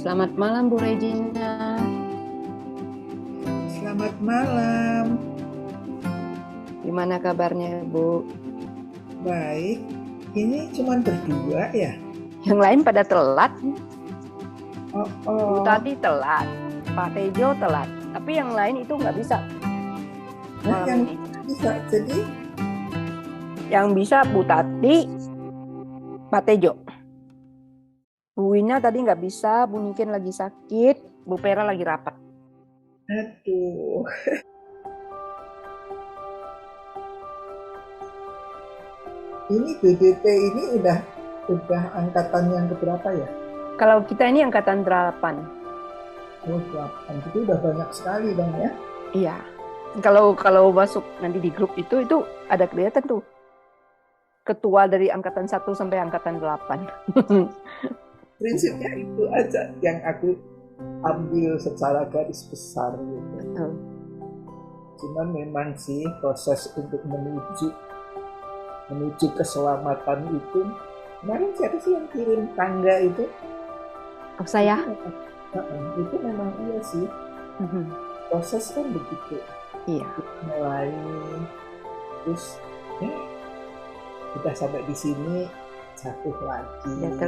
Selamat malam Bu Regina. Selamat malam. Gimana kabarnya Bu? Baik. Ini cuma berdua ya? Yang lain pada telat. Bu Oh. Tati telat, Pak Tejo telat. Tapi yang lain itu nggak bisa. Nah, Malam yang ini. bisa jadi Yang bisa Bu Tati, Pak Tejo. Bu Wina tadi nggak bisa, Bu Niken lagi sakit, Bu Pera lagi rapat. aduh. Ini BBP ini udah angkatan yang keberapa ya? Kalau kita ini angkatan 8. Oh, 8. Itu udah banyak sekali dong ya. Iya. Kalau masuk nanti di grup itu ada kelihatan tuh. Ketua dari angkatan 1 sampai angkatan 8. Prinsipnya itu aja yang aku ambil secara garis besar gitu. Cuman memang sih proses untuk menuju keselamatan itu, kemarin siapa sih yang kirim tangga itu? Oh, saya? Itu memang iya sih. Proses kan begitu. Iya. Kita mulai, terus kita sampai di sini jatuh lagi gitu.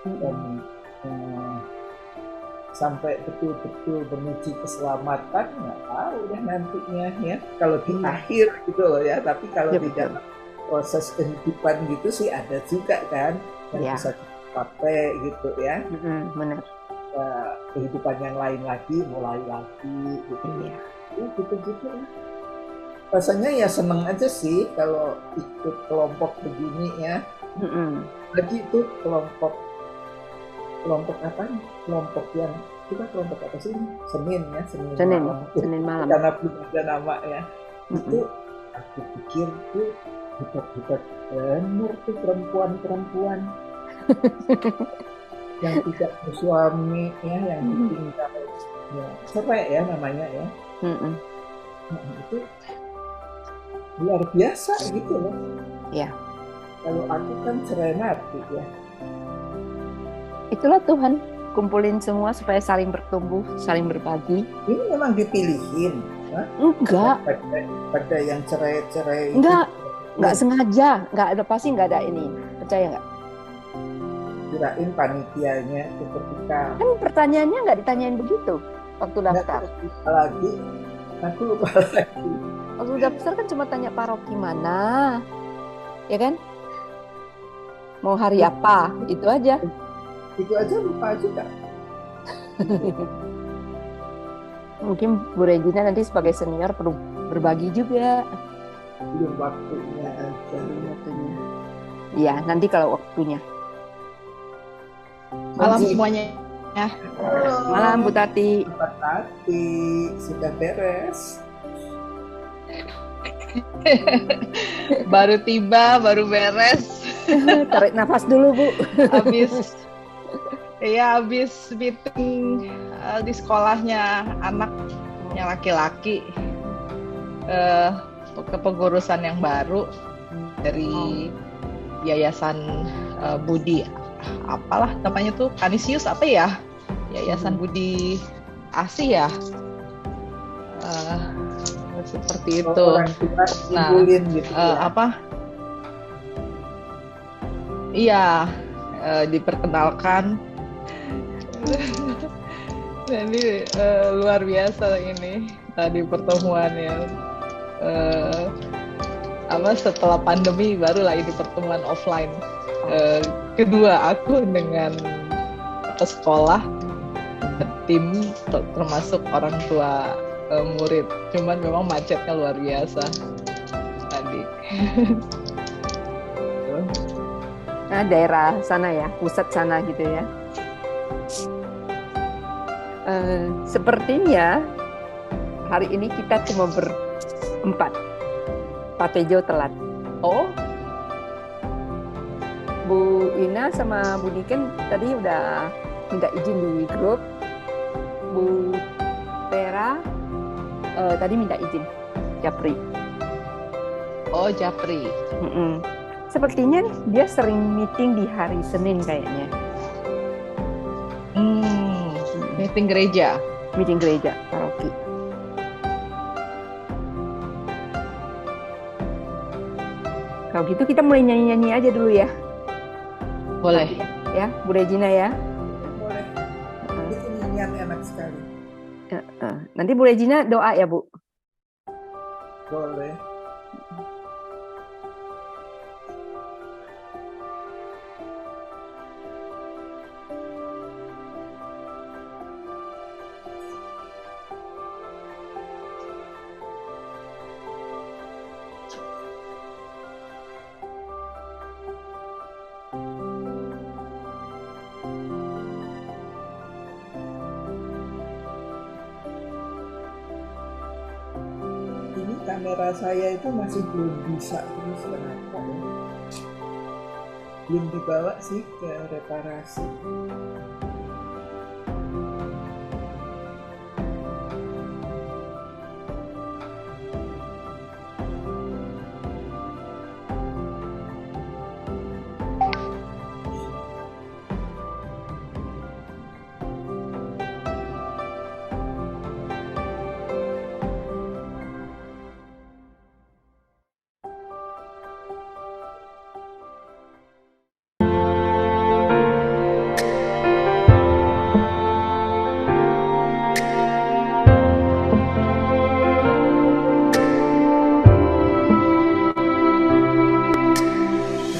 Dan sampai betul-betul menuju keselamatan nggak tahu deh nantinya ya, kalau di akhir gitu loh ya. Tapi kalau di dalam proses kehidupan gitu sih ada juga kan yang bisa dipakai gitu ya. Benar. Kehidupan yang lain lagi, mulai lagi gitu. Gitu lah. Rasanya ya seneng aja sih kalau ikut kelompok begini ya. Lagi itu kelompok apa? Kelompok yang kita kelompok apa sih? Senin malam. Karena belum ada nama ya. Itu aku pikir tuh hebat bener tuh perempuan yang tidak bersuami ya, yang ditinggal ya, cerai ya namanya ya. Itu luar biasa gitu loh. Ya. Kalau aku kan cerai mati ya. Itulah Tuhan kumpulin semua supaya saling bertumbuh, saling berbagi. Ini memang dipilihin? Enggak. Pada yang cerai-cerai. Enggak sengaja, pasti nggak ada ini. Percaya nggak? Kirain panitianya itu ketika. Kan pertanyaannya nggak ditanyain begitu waktu daftar. Aku lupa lagi. Waktu daftar kan cuma tanya paroki mana, ya kan? Mau hari apa, itu aja. Itu aja lupa juga. Mungkin Bu Regina nanti sebagai senior perlu berbagi juga. Belum waktunya aja. Iya, nanti kalau waktunya. Malam semuanya. Malam Bu Tati. Bu Tati, sudah beres. Baru tiba, baru beres. Tarik nafas dulu Bu. Habis meeting di sekolahnya anaknya laki-laki, kepengurusan yang baru dari Yayasan Budi apalah namanya tuh, Kanisius apa ya, Yayasan Budi Asih ya, seperti itu. Nah, gitu ya. Iya, diperkenalkan. Jadi luar biasa ini tadi pertemuannya. Setelah pandemi barulah ini pertemuan offline kedua aku dengan sekolah, tim termasuk orang tua murid. Cuman memang macetnya luar biasa tadi. Nah, daerah sana ya, pusat sana gitu ya. Sepertinya hari ini kita cuma berempat. Pak Tejo telat. Oh, Bu Ina sama Bu Niken tadi udah minta izin di grup. Bu Pera tadi minta izin. Japri. Oh, Japri. Sepertinya dia sering meeting di hari Senin kayaknya. Meeting gereja. Meeting gereja, paroki. Kalau gitu kita mulai nyanyi-nyanyi aja dulu ya. Boleh. Ya, Bu Regina ya. Boleh. Itu nyanyian enak sekali. Nanti Bu Regina doa ya, Bu. Boleh. Kamera saya itu masih belum bisa terus kenapa ya? Belum dibawa sih ke reparasi.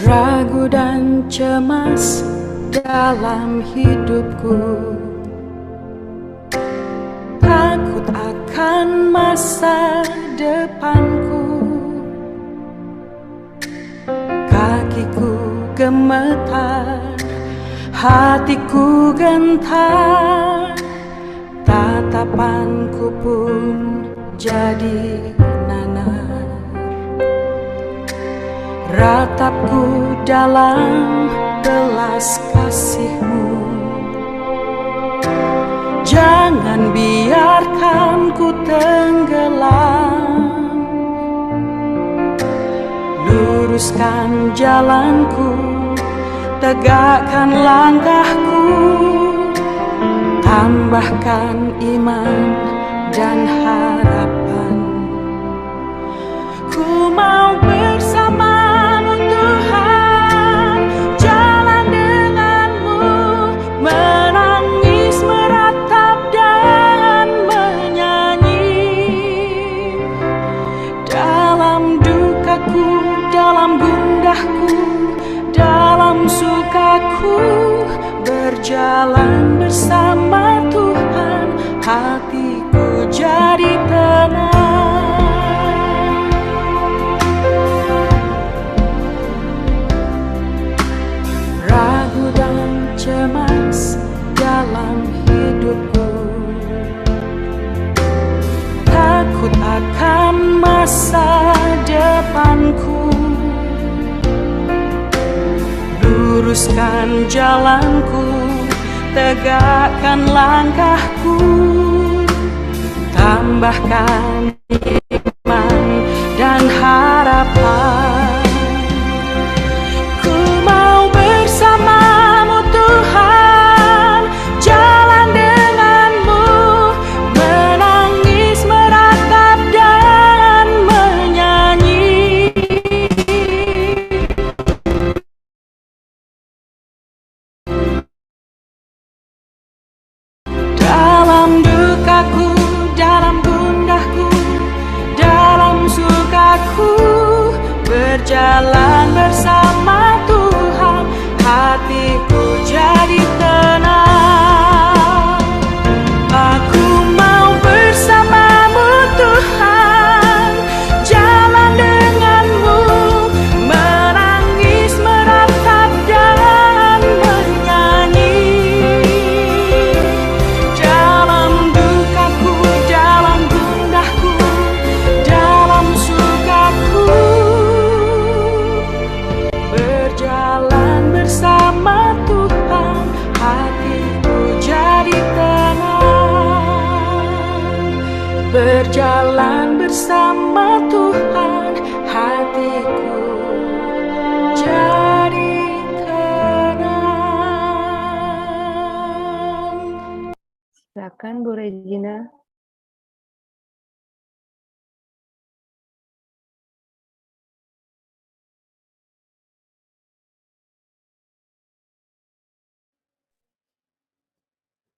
Ragu dan cemas dalam hidupku, takut akan masa depanku. Kakiku gemetar, hatiku gentar, tatapanku pun jadi nanar. Ratapku dalam belas kasih-Mu, jangan biarkan ku tenggelam. Luruskan jalanku, tegakkan langkahku, tambahkan iman dan harapan. Ku mau bersama-Mu Tuhan, jalan dengan-Mu, menangis, meratap dan menyanyi. Dalam dukaku, dalam gundahku, dalam sukaku, berjalan bersama Tuhan, hatiku jadi tenang. Ragu dan cemas dalam hidupku, takut akan masa depanku. Luruskan jalanku, tegakkan langkahku, tambahkan iman dan harapan. Ku mau bersama-Mu Tuhan, jalan dengan-Mu, menangis, meratap dan menyanyi. Dalam dukaku, dalam gundahku, dalam sukaku, berjalan bersama Tuhan, hatiku jadi tenang. Aku mau bersama-Mu Tuhan, jalan dengan-Mu, menangis, meratap dan menyanyi. Dalam dukaku, dalam gundahku, dalam sukaku, berjalan bersama Tuhan, hatiku jadi tenang. Berjalan bersama Tuhan, hatiku jadi tenang. Bu Regina.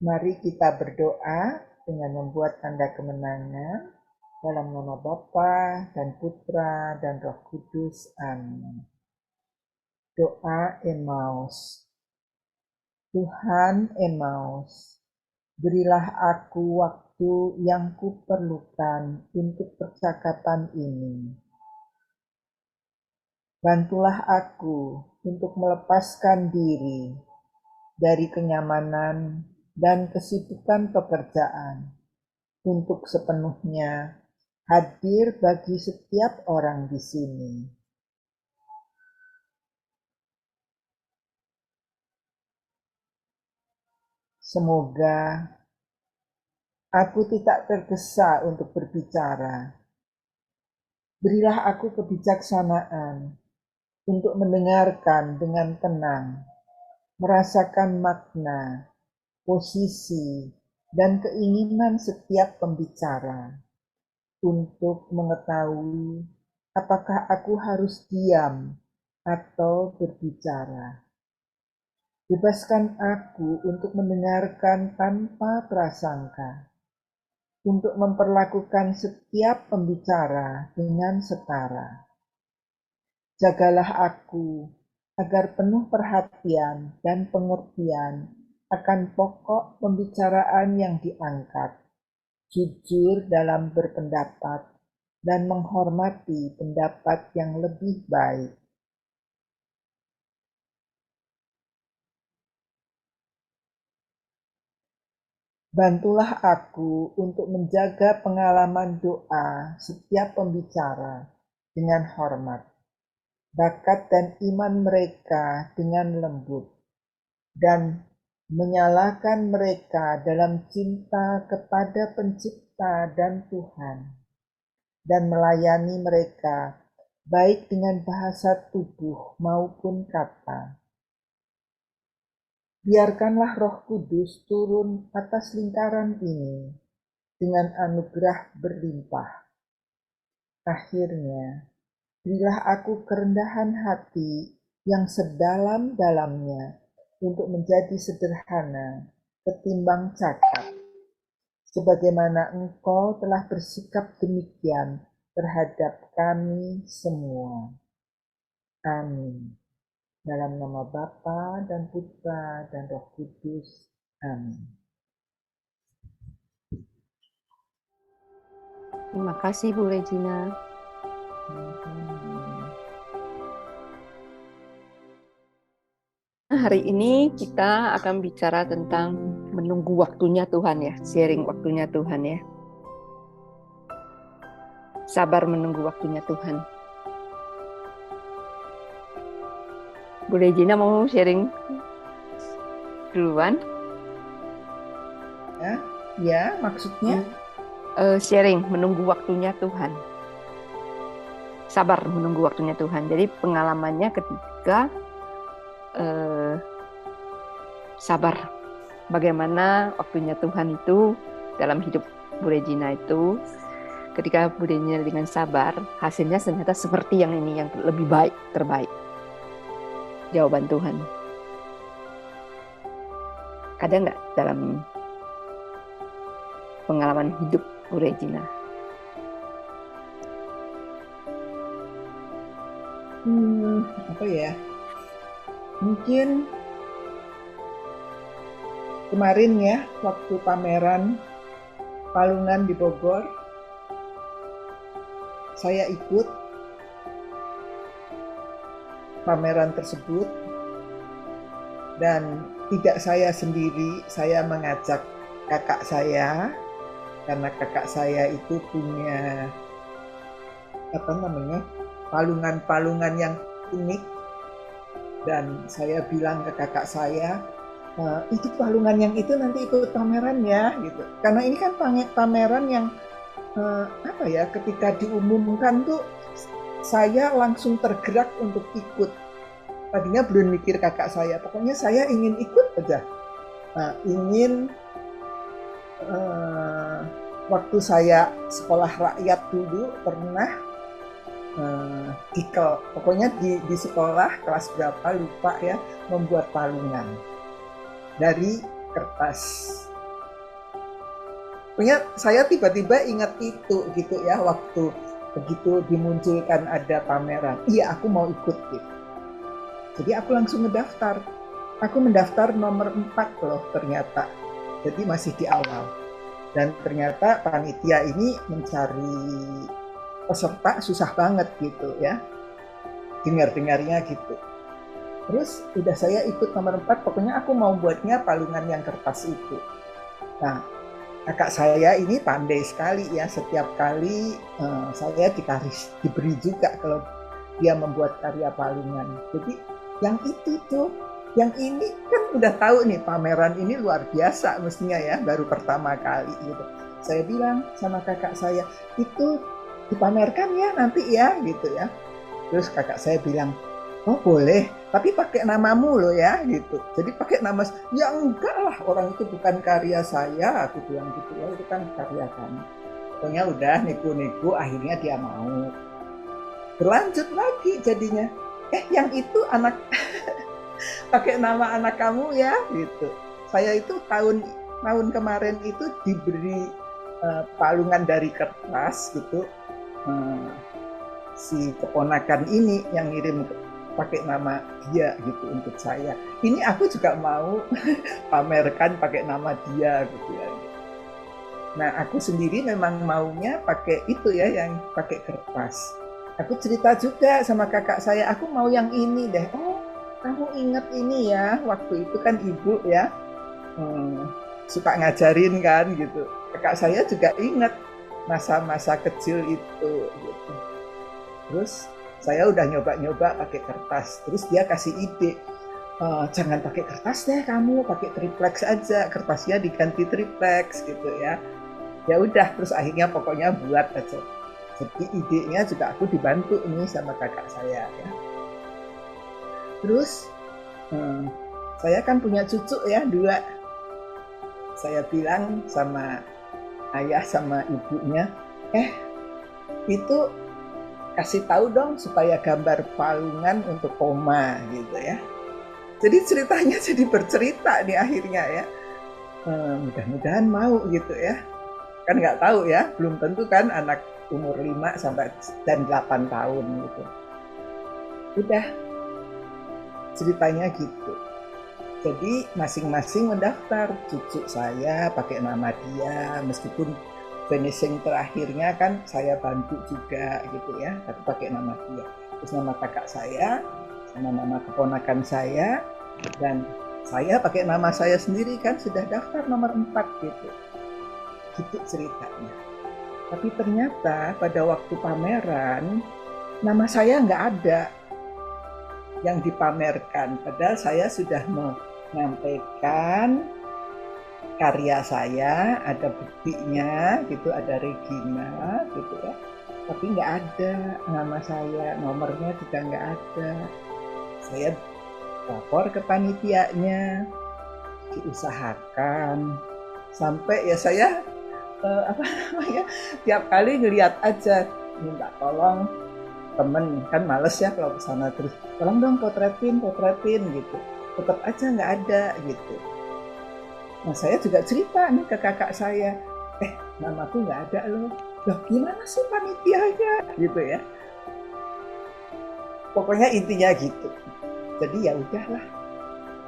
Mari kita berdoa dengan membuat tanda kemenangan dalam nama Bapa dan Putra dan Roh Kudus. Amin. Doa Emmaus. Tuhan Emmaus, berilah aku waktu yang kuperlukan untuk percakapan ini. Bantulah aku untuk melepaskan diri dari kenyamanan dan kesibukan pekerjaan untuk sepenuhnya hadir bagi setiap orang di sini. Semoga aku tidak tergesa untuk berbicara. Berilah aku kebijaksanaan untuk mendengarkan dengan tenang, merasakan makna, posisi, dan keinginan setiap pembicara, untuk mengetahui apakah aku harus diam atau berbicara. Bebaskan aku untuk mendengarkan tanpa prasangka, untuk memperlakukan setiap pembicara dengan setara. Jagalah aku agar penuh perhatian dan pengertian akan pokok pembicaraan yang diangkat, jujur dalam berpendapat, dan menghormati pendapat yang lebih baik. Bantulah aku untuk menjaga pengalaman doa setiap pembicara dengan hormat, bakat dan iman mereka dengan lembut, dan menyalakan mereka dalam cinta kepada Pencipta dan Tuhan, dan melayani mereka baik dengan bahasa tubuh maupun kata. Biarkanlah Roh Kudus turun atas lingkaran ini dengan anugerah berlimpah. Akhirnya, berilah aku kerendahan hati yang sedalam-dalamnya untuk menjadi sederhana ketimbang cakap, sebagaimana Engkau telah bersikap demikian terhadap kami semua. Amin. Dalam nama Bapa dan Putra dan Roh Kudus. Amin. Terima kasih Bu Regina. Hari ini kita akan bicara tentang menunggu waktunya Tuhan ya, sharing waktunya Tuhan ya. Sabar menunggu waktunya Tuhan. Bu Regina mau sharing duluan? Ya, maksudnya? Sharing menunggu waktunya Tuhan. Sabar menunggu waktunya Tuhan. Jadi pengalamannya ketika sabar, bagaimana waktunya Tuhan itu dalam hidup Bu Regina itu, ketika Bu Regina dengan sabar, hasilnya ternyata seperti yang ini, yang lebih baik, terbaik. Jawaban Tuhan. Ada nggak dalam pengalaman hidup Bu Regina? Apa ya? Mungkin kemarin ya, waktu pameran Palungan di Bogor, saya ikut pameran tersebut, dan tidak saya sendiri, saya mengajak kakak saya, karena kakak saya itu punya palungan-palungan yang unik, dan saya bilang ke kakak saya, itu palungan yang itu nanti ikut pameran ya, gitu. Karena ini kan pameran yang ketika diumumkan tuh saya langsung tergerak untuk ikut. Tadinya belum mikir kakak saya, pokoknya saya ingin ikut aja. Ingin waktu saya sekolah rakyat dulu pernah pokoknya di sekolah kelas berapa lupa ya, membuat palungan dari kertas. Pokoknya saya tiba-tiba ingat itu gitu ya, waktu begitu dimunculkan ada pameran, iya aku mau ikut gitu. Jadi aku langsung mendaftar. Aku mendaftar nomor 4 loh ternyata. Jadi masih di awal. Dan ternyata panitia ini mencari peserta susah banget gitu ya. Dengar-dengarnya gitu. Terus udah saya ikut nomor 4, pokoknya aku mau buatnya palungan yang kertas itu. Nah, kakak saya ini pandai sekali ya, setiap kali saya diberi juga kalau dia membuat karya palungan. Jadi yang itu tuh, yang ini kan udah tahu nih pameran ini luar biasa mestinya ya, baru pertama kali gitu. Saya bilang sama kakak saya, itu dipamerkan ya nanti ya gitu ya. Terus kakak saya bilang, oh boleh, tapi pakai namamu loh ya gitu. Jadi pakai nama, ya enggak lah, orang itu bukan karya saya, aku bilang gitu ya, itu kan karya kamu. Pokoknya udah niku-niku, akhirnya dia mau. Berlanjut lagi jadinya, yang itu anak pakai nama anak kamu ya gitu. Saya itu tahun kemarin itu diberi palungan dari kertas gitu. Si keponakan ini yang ngirim pakai nama dia gitu untuk saya. Ini aku juga mau pamerkan pakai nama dia gitu ya. Nah, aku sendiri memang maunya pakai itu ya, yang pakai kertas. Aku cerita juga sama kakak saya, aku mau yang ini deh. Oh, kamu ingat ini ya, waktu itu kan ibu ya suka ngajarin kan gitu. Kakak saya juga ingat masa-masa kecil itu gitu. Terus saya udah nyoba-nyoba pakai kertas. Terus dia kasih ide, jangan pakai kertas deh kamu, pakai triplex aja. Kertasnya diganti triplex gitu ya. Ya udah, terus akhirnya pokoknya buat aja. Jadi idenya juga aku dibantu ini sama kakak saya ya. Terus saya kan punya cucu ya 2. Saya bilang sama ayah sama ibunya, itu kasih tahu dong supaya gambar palungan untuk Oma gitu ya. Jadi ceritanya jadi bercerita nih akhirnya ya. Mudah-mudahan mau gitu ya. Kan nggak tahu ya, belum tentu kan anak umur 5 sampai dan 8 tahun gitu. Udah ceritanya gitu. Jadi masing-masing mendaftar, cucu saya pakai nama dia, meskipun finishing terakhirnya kan saya bantu juga gitu ya, tapi pakai nama dia. Terus nama kakak saya, sama nama keponakan saya, dan saya pakai nama saya sendiri kan sudah daftar nomor 4 gitu. Gitu ceritanya. Tapi ternyata pada waktu pameran, nama saya nggak ada yang dipamerkan. Padahal saya sudah menyampaikan karya saya, ada buktinya gitu, ada Regina gitu ya. Tapi nggak ada nama saya, nomornya juga nggak ada. Saya lapor ke panitianya, diusahakan sampai ya saya tiap kali ngeliat aja, minta tolong temen, kan males ya kalau kesana terus, tolong dong potretin gitu, tetap aja nggak ada gitu. Nah saya juga cerita nih ke kakak saya, namaku nggak ada loh gimana sih panitianya gitu ya. Pokoknya intinya gitu. Jadi ya udahlah,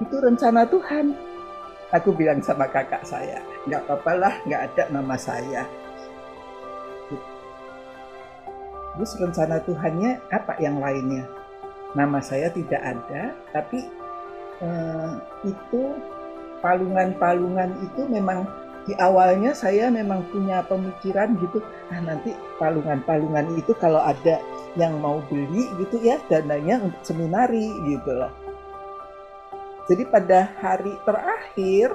itu rencana Tuhan. Aku bilang sama kakak saya, nggak apa-apa lah, nggak ada nama saya. Terus rencana Tuhannya apa yang lainnya? Nama saya tidak ada, tapi itu palungan-palungan itu memang di awalnya saya memang punya pemikiran gitu, nanti palungan-palungan itu kalau ada yang mau beli gitu ya, dananya untuk seminari gitu loh. Jadi pada hari terakhir,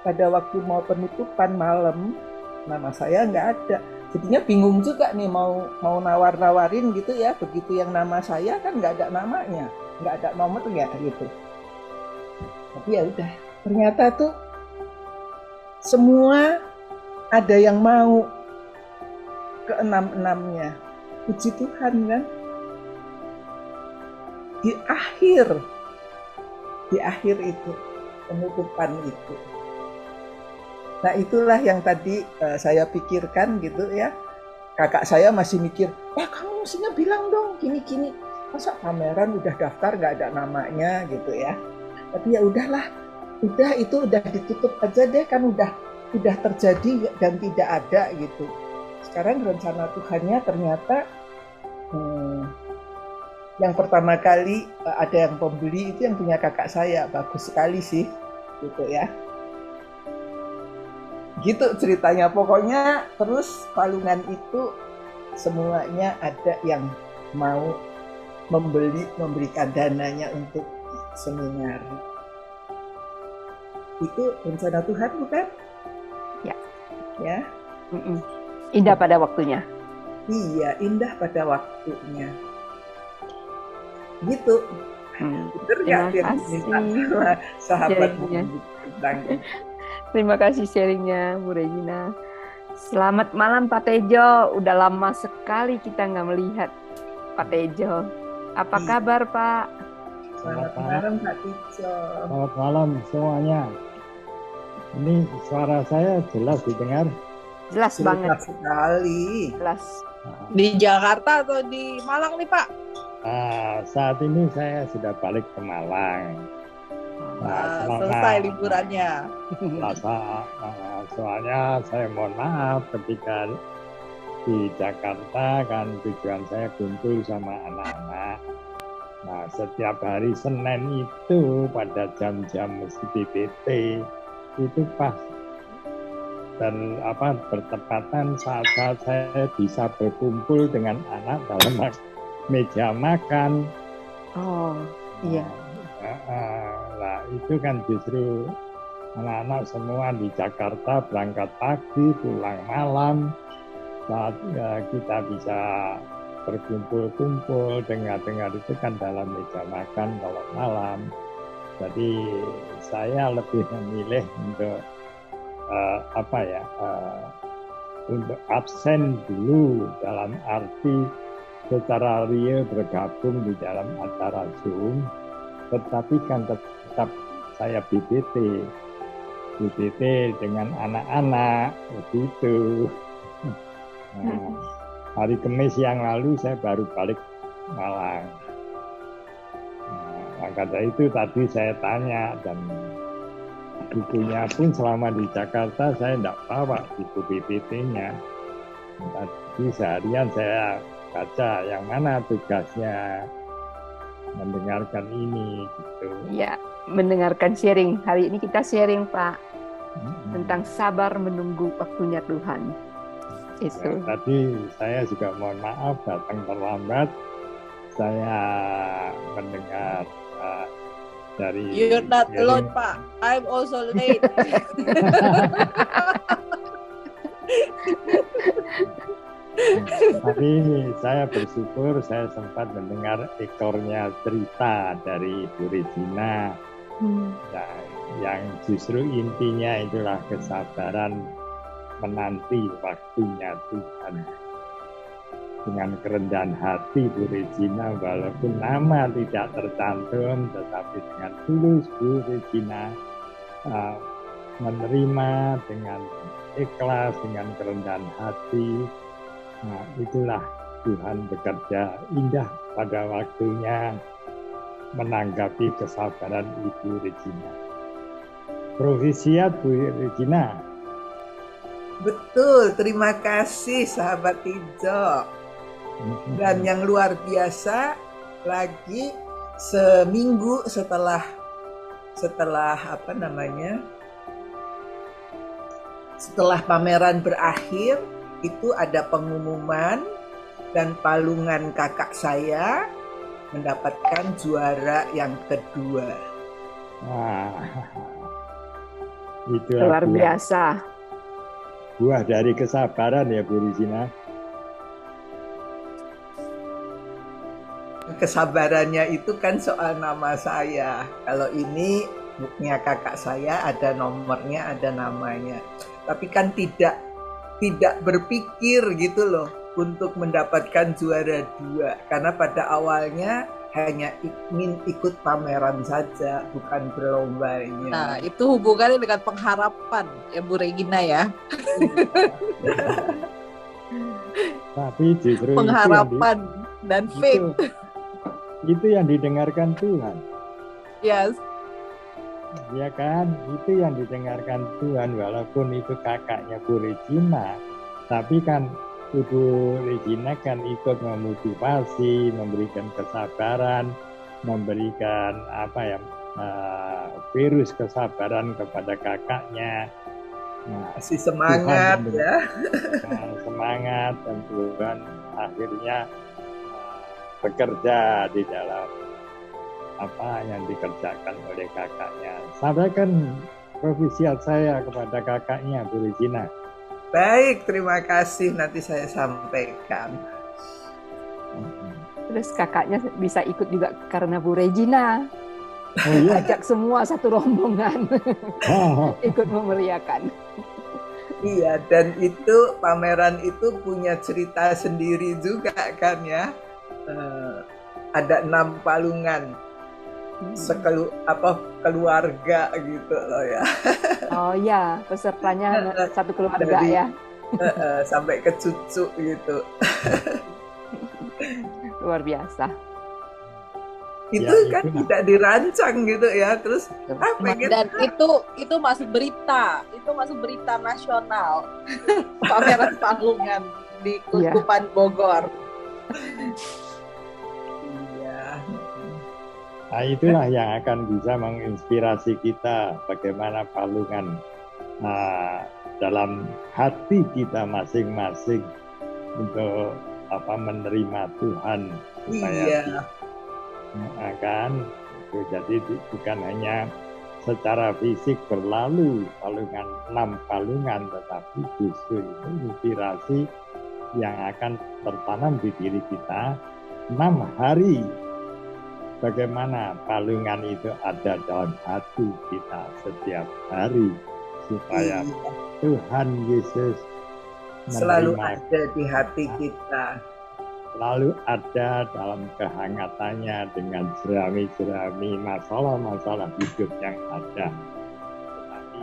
pada waktu mau penutupan malam, nama saya nggak ada. Jadinya bingung juga nih mau nawar-nawarin gitu ya, begitu yang nama saya kan nggak ada namanya, nggak ada nomornya gitu. Tapi ya udah, ternyata tuh semua ada yang mau keenam-enamnya. Puji Tuhan kan. Di akhir itu, penutupan itu. Nah itulah yang tadi saya pikirkan gitu ya. Kakak saya masih mikir, kamu mestinya bilang dong gini-gini. Masa pameran udah daftar nggak ada namanya gitu ya. Tapi ya udahlah, itu udah ditutup aja deh, kan udah terjadi dan tidak ada gitu. Sekarang rencana Tuhannya ternyata yang pertama kali ada yang pembeli itu yang punya kakak saya, bagus sekali sih gitu ya. Gitu ceritanya, pokoknya terus Palungan itu semuanya ada yang mau memberikan dananya untuk seminar. Itu rencana Tuhan bukan? Ya. Indah pada waktunya. Iya, indah pada waktunya. Gitu. Betul nggak yang minta sama sahabat tentang. Terima kasih sharingnya Bu Regina. Selamat malam Pak Tejo. Udah lama sekali kita nggak melihat Pak Tejo. Apa kabar Pak? Selamat malam Pak Tejo. Selamat malam semuanya. Ini suara saya jelas didengar? Jelas banget. Jelas sekali. Jelas. Di Jakarta atau di Malang nih Pak? Saat ini saya sudah balik ke Malang. Selesai liburannya. Soalnya saya mohon maaf ketika di Jakarta kan tujuan saya kumpul sama anak-anak. Nah setiap hari Senin itu pada jam-jam mesti PPT itu pas dan bertepatan saat-saat saya bisa berkumpul dengan anak dalam meja makan. Oh iya. Nah itu kan justru anak-anak semua di Jakarta berangkat pagi pulang malam, saat kita bisa berkumpul-kumpul dengar-dengar itu kan dalam meja makan kalau malam. Jadi saya lebih memilih untuk untuk absen dulu dalam arti secara real bergabung di dalam acara Zoom, tetapi kan tetap saya BBT dengan anak-anak begitu. Nah, hari Kamis yang lalu saya baru balik Malang. Nah, karena itu tadi saya tanya dan bukunya pun selama di Jakarta saya tidak bawa buku PPT-nya. Tadi seharian saya baca yang mana tugasnya mendengarkan ini gitu. Ya, mendengarkan sharing. Hari ini kita sharing Pak tentang sabar menunggu waktunya Tuhan. Itu. Ya, tadi saya juga mohon maaf datang terlambat. Saya mendengar dari You're not alone Pak. I'm also late. Tapi saya bersyukur saya sempat mendengar ekornya cerita dari Ibu Regina. Nah, yang justru intinya itulah kesabaran menanti waktunya Tuhan. Dengan kerendahan hati Bu Regina, walaupun nama tidak tercantum, tetapi dengan tulus Bu Regina menerima dengan ikhlas, dengan kerendahan hati. Nah, itulah Tuhan bekerja indah pada waktunya menanggapi kesabaran Ibu Regina. Provisiat Bu Regina. Betul, terima kasih sahabat Tijo. Dan yang luar biasa lagi seminggu setelah setelah pameran berakhir itu ada pengumuman dan Palungan kakak saya mendapatkan juara yang kedua. Wah, itu luar biasa. Buah dari kesabaran ya Bu Regina. Kesabarannya itu kan soal nama saya. Kalau ini bukunya kakak saya ada nomornya, ada namanya. Tapi kan tidak tidak berpikir gitu loh untuk mendapatkan juara 2, karena pada awalnya hanya ingin ikut pameran saja, bukan berlombanya. Nah, itu hubungannya dengan pengharapan ya Bu Regina ya. Tapi justru Pengharapan dan faith. itu yang didengarkan Tuhan. Yes. Ya kan, itu yang didengarkan Tuhan, walaupun itu kakaknya Bu Regina, tapi kan Ibu Regina kan ikut memotivasi, memberikan kesabaran, memberikan virus kesabaran kepada kakaknya. Nah, masih semangat Tuhan, ya. Semangat, dan Tuhan akhirnya bekerja di dalam apa yang dikerjakan oleh kakaknya. Sampaikan profisiat saya kepada kakaknya, Bu Regina. Baik, terima kasih. Nanti saya sampaikan. Terus kakaknya bisa ikut juga karena Bu Regina. Oh, iya? Ajak semua satu rombongan ikut memeriahkan. Iya, dan itu pameran itu punya cerita sendiri juga kan ya. Ada 6 palungan. Keluarga gitu loh ya. Oh ya, pesertanya satu keluarga ya. Sampai ke cucu gitu. Luar biasa. Itu ya, kan itu tidak dirancang gitu ya. Terus pengen... Dan itu masuk berita. Itu masuk berita nasional. Pameran palungan di Kuskupan Bogor. Nah, itulah yang akan bisa menginspirasi kita bagaimana palungan dalam hati kita masing-masing untuk menerima Tuhan supaya kan itu. Jadi bukan hanya secara fisik berlalu palungan 6 palungan, tetapi justru itu inspirasi yang akan tertanam di diri kita 6 hari. Bagaimana palungan itu ada dalam hati kita setiap hari, supaya Tuhan Yesus selalu ada di hati kita, selalu ada dalam kehangatannya dengan jerami-jerami masalah-masalah hidup yang ada. Tetapi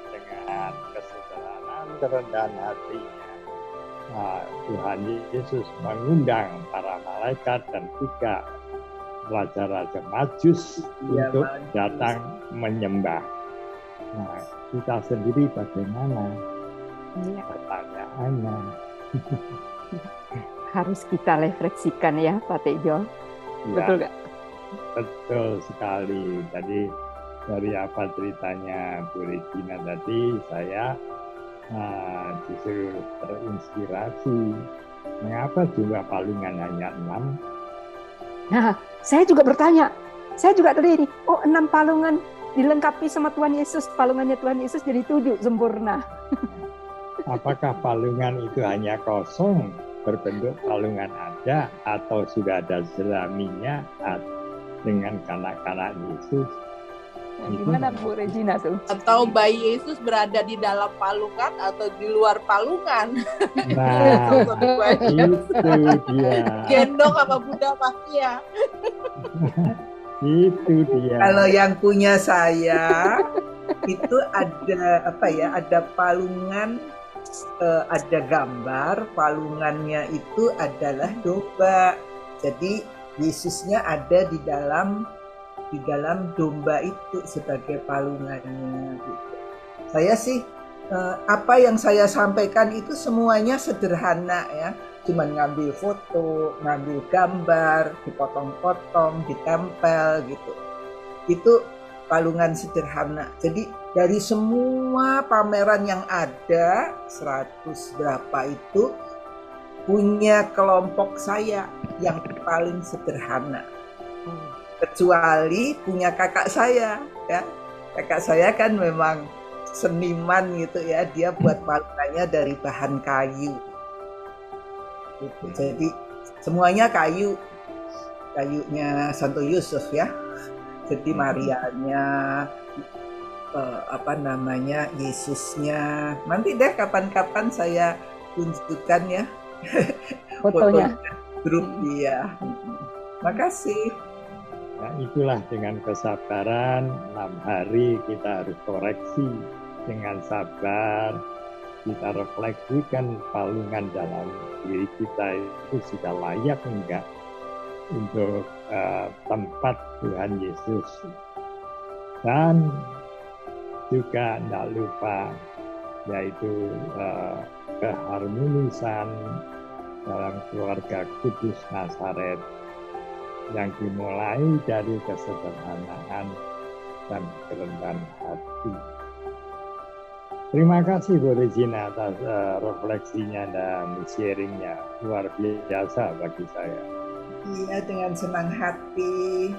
dengan kesederhanaan, kerendahan hatinya, Tuhan Yesus mengundang para malaikat dan juga raja-raja Majus untuk datang menyembah. Nah, kita sendiri bagaimana? Pertanyaannya. Harus kita refleksikan ya, Pak Tejo. Ya, betul nggak? Betul sekali. Jadi dari apa ceritanya Bu Regina tadi, saya justru terinspirasi. Mengapa jumlah palungan hanya 6? Nah, saya juga bertanya. Saya juga tadi ini, 6 palungan dilengkapi sama Tuhan Yesus. Palungannya Tuhan Yesus jadi 7 sempurna. Apakah palungan itu hanya kosong, berbentuk palungan ada, atau sudah ada jeraminya dengan kanak-kanak Yesus? Gimana Bu Regina tuh? Atau bayi Yesus berada di dalam palungan atau di luar palungan? Nah, itu dia. Gendong apa Buddha Makia? Itu dia. Kalau yang punya saya itu ada ada palungan, ada gambar palungannya itu adalah domba. Jadi Yesusnya ada di dalam domba itu sebagai palungannya gitu. Saya sih apa yang saya sampaikan itu semuanya sederhana ya. Cuman ngambil foto, ngambil gambar, dipotong-potong, ditempel gitu. Itu palungan sederhana. Jadi dari semua pameran yang ada 100 berapa itu punya kelompok saya yang paling sederhana. Kecuali punya kakak saya ya. Kakak saya kan memang seniman gitu ya, dia buat palungannya dari bahan kayu gitu. Jadi semuanya kayunya Santo Yusuf ya. Jadi Marianya, Yesusnya. Nanti deh kapan-kapan saya tunjukkan ya Fotonya. grup dia. Makasih. Nah, itulah dengan kesabaran 6 hari kita harus koreksi dengan sabar. Kita refleksikan palungan dalam diri kita itu sudah layak enggak untuk tempat Tuhan Yesus. Dan juga tidak lupa yaitu keharmonisan dalam keluarga Kudus Nazaret yang dimulai dari kesederhanaan dan kerendahan hati. Terima kasih Bu Regina atas refleksinya dan sharingnya, luar biasa bagi saya. Iya, dengan senang hati.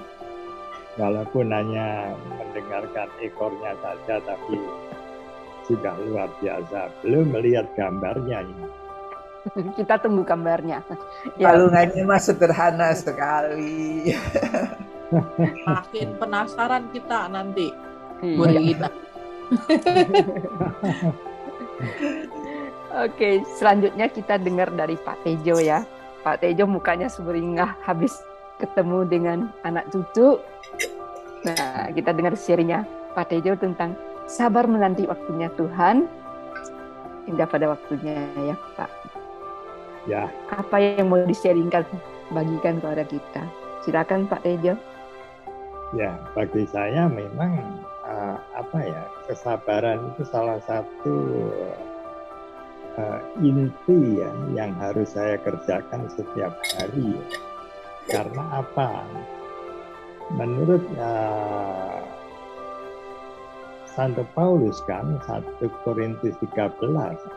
Walaupun hanya mendengarkan ekornya saja, tapi sudah luar biasa. Belum melihat gambarnya ini. Kita tunggu gambarnya. Palungannya mah sederhana sekali. Makin penasaran kita nanti, Bu Regina. Oke, selanjutnya kita dengar dari Pak Tejo ya. Pak Tejo mukanya semeringah habis ketemu dengan anak cucu. Nah, kita dengar sharingnya Pak Tejo tentang sabar menanti waktunya Tuhan. Indah pada waktunya ya Pak. Ya. Apa yang mau di-sharingkan, bagikan kepada kita? Silakan Pak Tejo. Ya, bagi saya memang kesabaran itu salah satu inti ya yang harus saya kerjakan setiap hari. Karena apa? Menurut Santo Paulus kan 1 Korintus 13,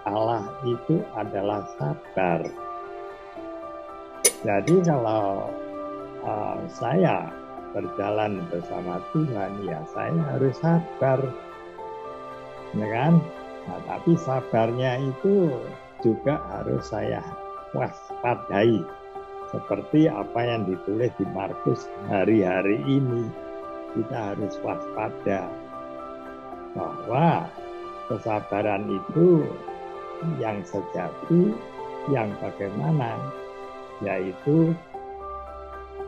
Allah itu adalah sabar. Jadi kalau saya berjalan bersama Tuhan, ya saya harus sabar, ya kan? Nah, tapi sabarnya itu juga harus saya waspadai, seperti apa yang ditulis di Markus hari-hari ini. Kita harus waspada bahwa kesabaran itu yang sejati, yang bagaimana, yaitu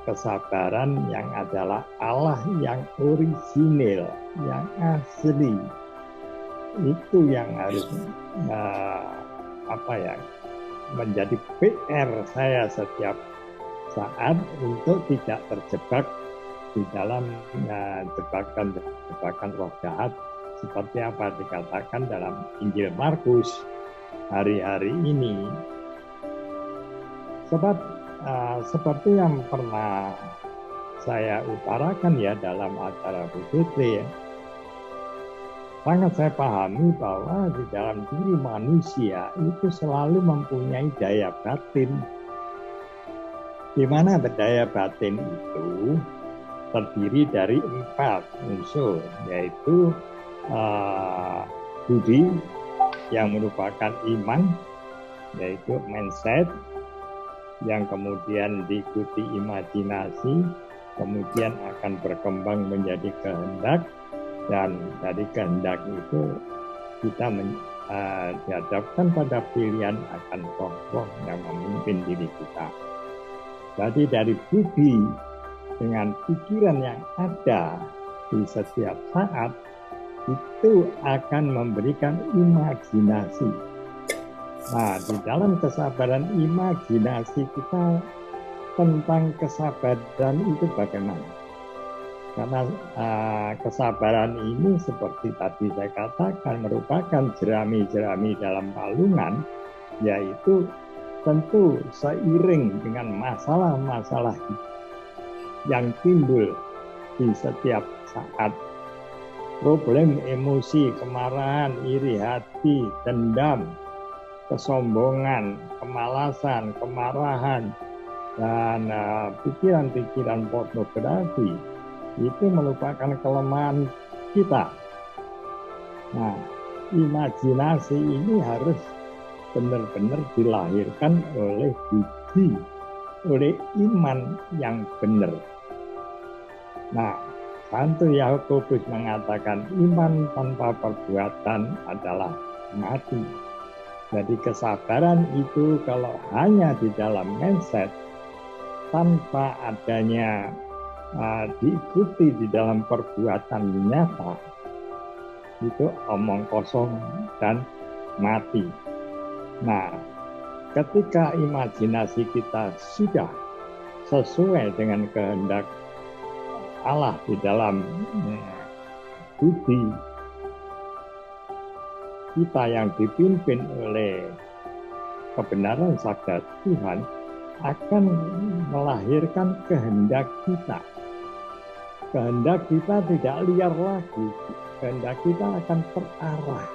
kesabaran yang adalah Allah yang orisinil, yang asli. Itu yang harus menjadi PR saya setiap saat untuk tidak terjebak di dalam jebakan roh jahat seperti apa dikatakan dalam Injil Markus hari-hari ini. Sebab seperti yang pernah saya utarakan ya dalam acara BPT, sangat saya pahami bahwa di dalam diri manusia itu selalu mempunyai daya batin. Di mana daya batin itu terdiri dari 4 unsur, yaitu budi yang merupakan iman, yaitu mindset, yang kemudian diikuti imajinasi, kemudian akan berkembang menjadi kehendak, dan dari kehendak itu kita dihadapkan pada pilihan akan roh-roh yang memimpin diri kita. Jadi dari budi dengan pikiran yang ada di setiap saat itu akan memberikan imajinasi. Nah, di dalam kesabaran imajinasi kita tentang kesabaran itu bagaimana? Karena kesabaran ini seperti tadi saya katakan merupakan jerami-jerami dalam palungan, yaitu tentu seiring dengan masalah-masalah yang timbul di setiap saat. Problem emosi, kemarahan, iri hati, dendam, kesombongan, kemalasan, kemarahan, dan pikiran-pikiran pornografi itu merupakan kelemahan kita. Nah, imajinasi ini harus benar-benar dilahirkan oleh budi, oleh iman yang benar. Nah, Santo Yakobus mengatakan iman tanpa perbuatan adalah mati. Jadi kesabaran itu kalau hanya di dalam mindset tanpa adanya diikuti di dalam perbuatan nyata, itu omong kosong dan mati. Nah, ketika imajinasi kita sudah sesuai dengan kehendak Allah di dalam budi kita yang dipimpin oleh kebenaran sabda Tuhan, akan melahirkan kehendak kita. Kehendak kita tidak liar lagi, kehendak kita akan terarah.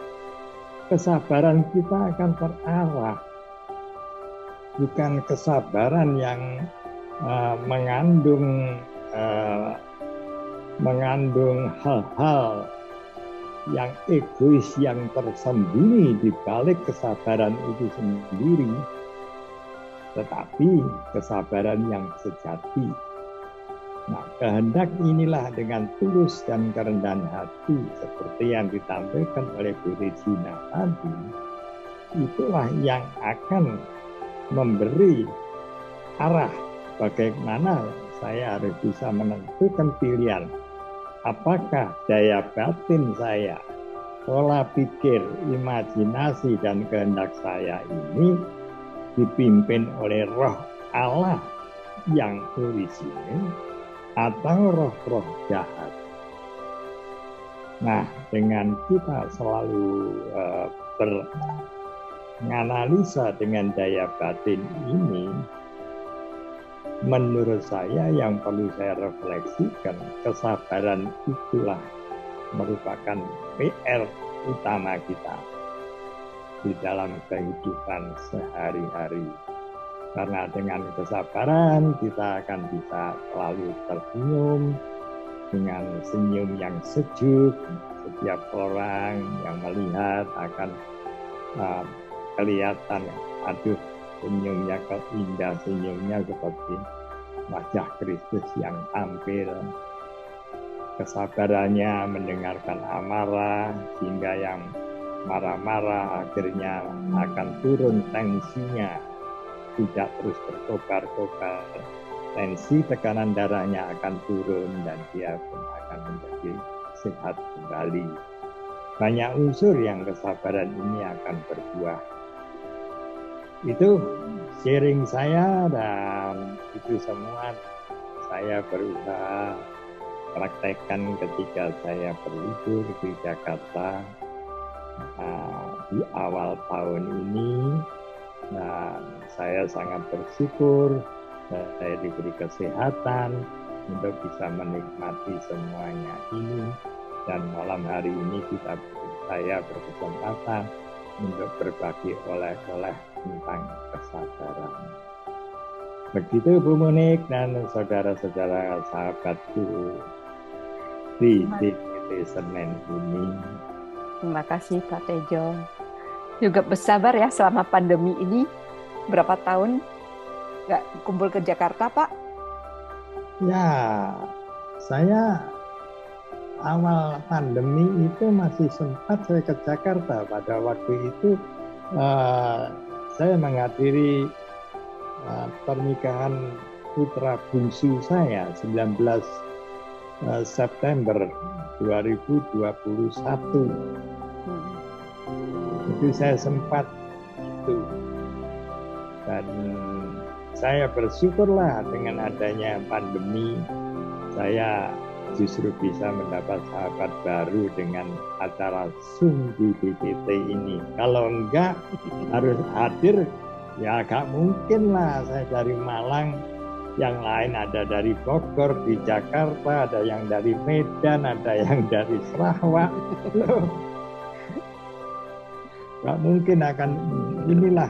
Kesabaran kita akan terarah. Bukan kesabaran yang mengandung hal-hal yang egois, yang tersembunyi di balik kesabaran itu sendiri, tetapi kesabaran yang sejati. Nah, kehendak inilah dengan tulus dan kerendahan hati seperti yang ditampilkan oleh Bu Regina tadi, itulah yang akan memberi arah bagaimana saya harus bisa menentukan pilihan. Apakah daya batin saya, pola pikir, imajinasi, dan kehendak saya ini dipimpin oleh roh Allah yang orisinil atau roh-roh jahat. Nah, dengan kita selalu menganalisa dengan daya batin ini, menurut saya yang perlu saya refleksikan, kesabaran itulah merupakan PR utama kita di dalam kehidupan sehari-hari. Karena dengan kesabaran kita akan bisa selalu tersenyum dengan senyum yang sejuk. Setiap orang yang melihat akan kelihatan, aduh, senyumnya kok indah, senyumnya seperti wajah Kristus yang tampil. Kesabarannya mendengarkan amarah, sehingga yang marah-marah akhirnya akan turun tensinya, tidak terus berkobar-kobar. Tensi tekanan darahnya akan turun dan dia pun akan menjadi sehat kembali. Banyak unsur yang kesabaran ini akan berbuah. Itu sharing saya, dan itu semua saya berusaha praktekkan ketika saya berlibur di Jakarta di awal tahun ini. Dan saya sangat bersyukur saya diberi kesehatan untuk bisa menikmati semuanya ini. Dan malam hari ini saya berkesempatan untuk berbagi oleh-oleh tentang kesabaran. Begitu Bu Monik dan saudara-saudara sahabatku di DPT Senen ini. Terima kasih Pak Tejo. Juga bersabar ya selama pandemi ini. Berapa tahun nggak kumpul ke Jakarta, Pak? Ya, saya awal pandemi itu masih sempat saya ke Jakarta. Pada waktu itu saya menghadiri pernikahan putra bungsu saya 19 September 2021. Itu saya sempat itu, dan saya bersyukurlah dengan adanya pandemi saya justru bisa mendapat sahabat baru dengan acara Zoom di DPT ini. Kalau enggak harus hadir, ya gak mungkin lah. Saya dari Malang, yang lain ada dari Bogor, di Jakarta, ada yang dari Medan, ada yang dari Sarawak. Gak mungkin akan inilah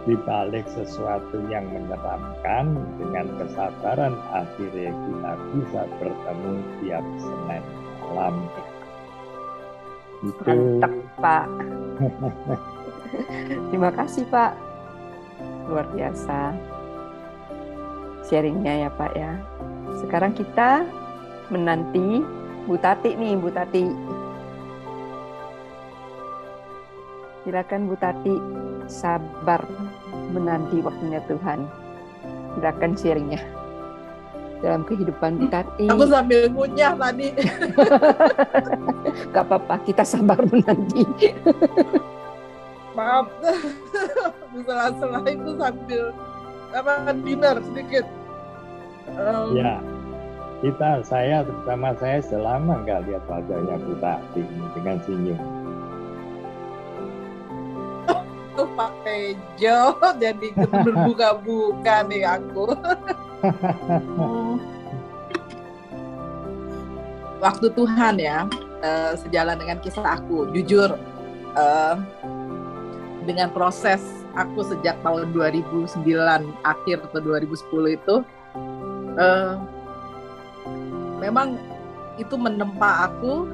dibalik sesuatu yang menyeramkan, dengan kesabaran akhirnya kita bisa bertemu tiap Senin malam. Itu. Mantap, Pak. Terima kasih, Pak. Luar biasa. sharingnya ya Pak ya. Sekarang kita menanti Bu Tati nih, Bu Tati. Silakan Bu Tati, sabar menanti waktunya Tuhan. Silakan sharingnya dalam kehidupan Bu Tati. Aku sambil ngunyah tadi. Gak apa-apa, kita sabar menanti. Maaf, di sela-sela itu sambil dinner sedikit. Ya, saya terutama saya selama nggak lihat wajahnya Bu Tati ini dengan senyum. Pak Tejo jadi berbuka-buka nih aku. Waktu Tuhan ya, sejalan dengan kisah aku. Jujur, dengan proses aku sejak tahun 2009 akhir atau 2010 itu, memang itu menempa aku,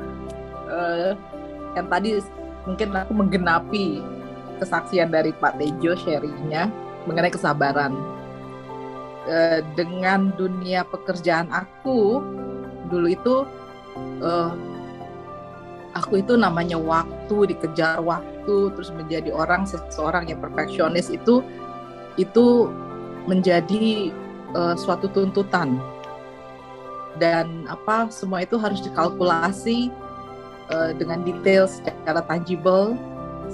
yang tadi mungkin aku menggenapi kesaksian dari Pak Tejo sharingnya mengenai kesabaran. Dengan dunia pekerjaan aku dulu itu, aku itu namanya waktu, dikejar waktu, terus menjadi seseorang yang perfeksionis itu menjadi suatu tuntutan, dan semua itu harus dikalkulasi dengan detail, secara tangible,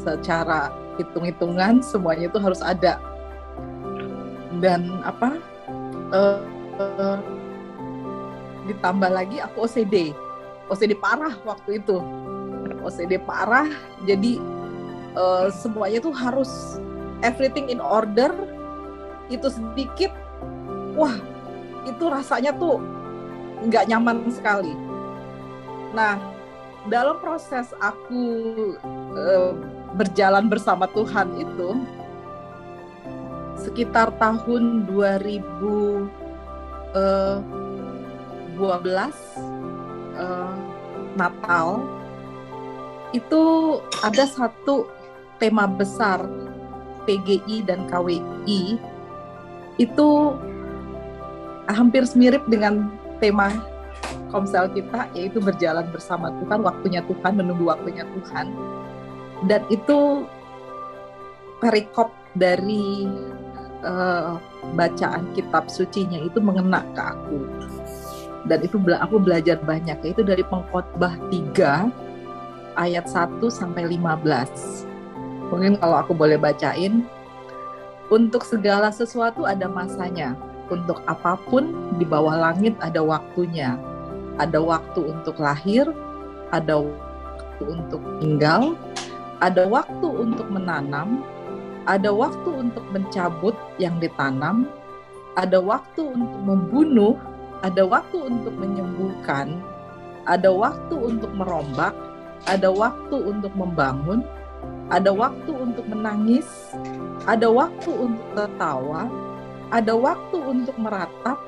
secara hitung-hitungan, semuanya itu harus ada. Dan ditambah lagi aku OCD parah waktu itu, OCD parah. Jadi semuanya itu harus everything in order. Itu sedikit, wah itu rasanya tuh nggak nyaman sekali. Nah, dalam proses aku berjalan bersama Tuhan itu, sekitar tahun 2012 Natal itu ada satu tema besar PGI dan KWI itu hampir mirip dengan tema Komsel kita, yaitu berjalan bersama Tuhan, waktunya Tuhan, menunggu waktunya Tuhan. Dan itu perikop dari bacaan kitab sucinya itu mengena ke aku. Dan itu aku belajar banyak, yaitu dari Pengkhotbah 3 ayat 1 sampai 15. Mungkin kalau aku boleh bacain. Untuk segala sesuatu ada masanya, untuk apapun di bawah langit ada waktunya. Ada waktu untuk lahir, ada waktu untuk tinggal, ada waktu untuk menanam, ada waktu untuk mencabut yang ditanam, ada waktu untuk membunuh, ada waktu untuk menyembuhkan, ada waktu untuk merombak, ada waktu untuk membangun, ada waktu untuk menangis, ada waktu untuk tertawa, ada waktu untuk meratap,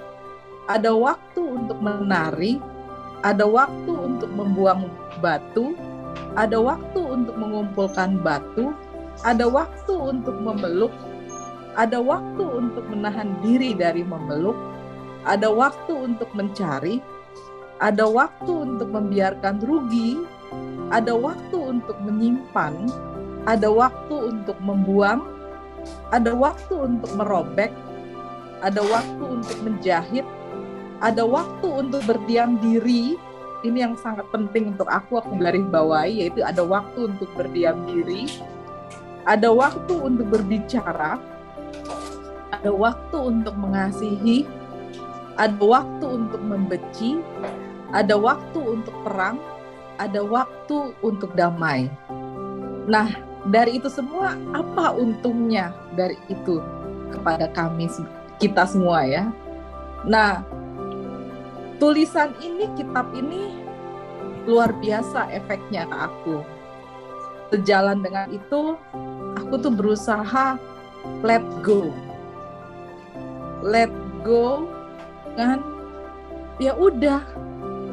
ada waktu untuk menari, ada waktu untuk membuang batu, ada waktu untuk mengumpulkan batu, ada waktu untuk memeluk, ada waktu untuk menahan diri dari memeluk, ada waktu untuk mencari, ada waktu untuk membiarkan rugi, ada waktu untuk menyimpan, ada waktu untuk membuang, ada waktu untuk merobek, ada waktu untuk menjahit, ada waktu untuk berdiam diri. Ini yang sangat penting untuk aku garis bawahi, yaitu ada waktu untuk berdiam diri, ada waktu untuk berbicara, ada waktu untuk mengasihi, ada waktu untuk membenci, ada waktu untuk perang, ada waktu untuk damai. Nah, dari itu semua, apa untungnya dari itu kepada kita semua ya? Nah, tulisan ini, kitab ini luar biasa efeknya ke aku. Sejalan dengan itu, aku tuh berusaha let go kan, ya udah,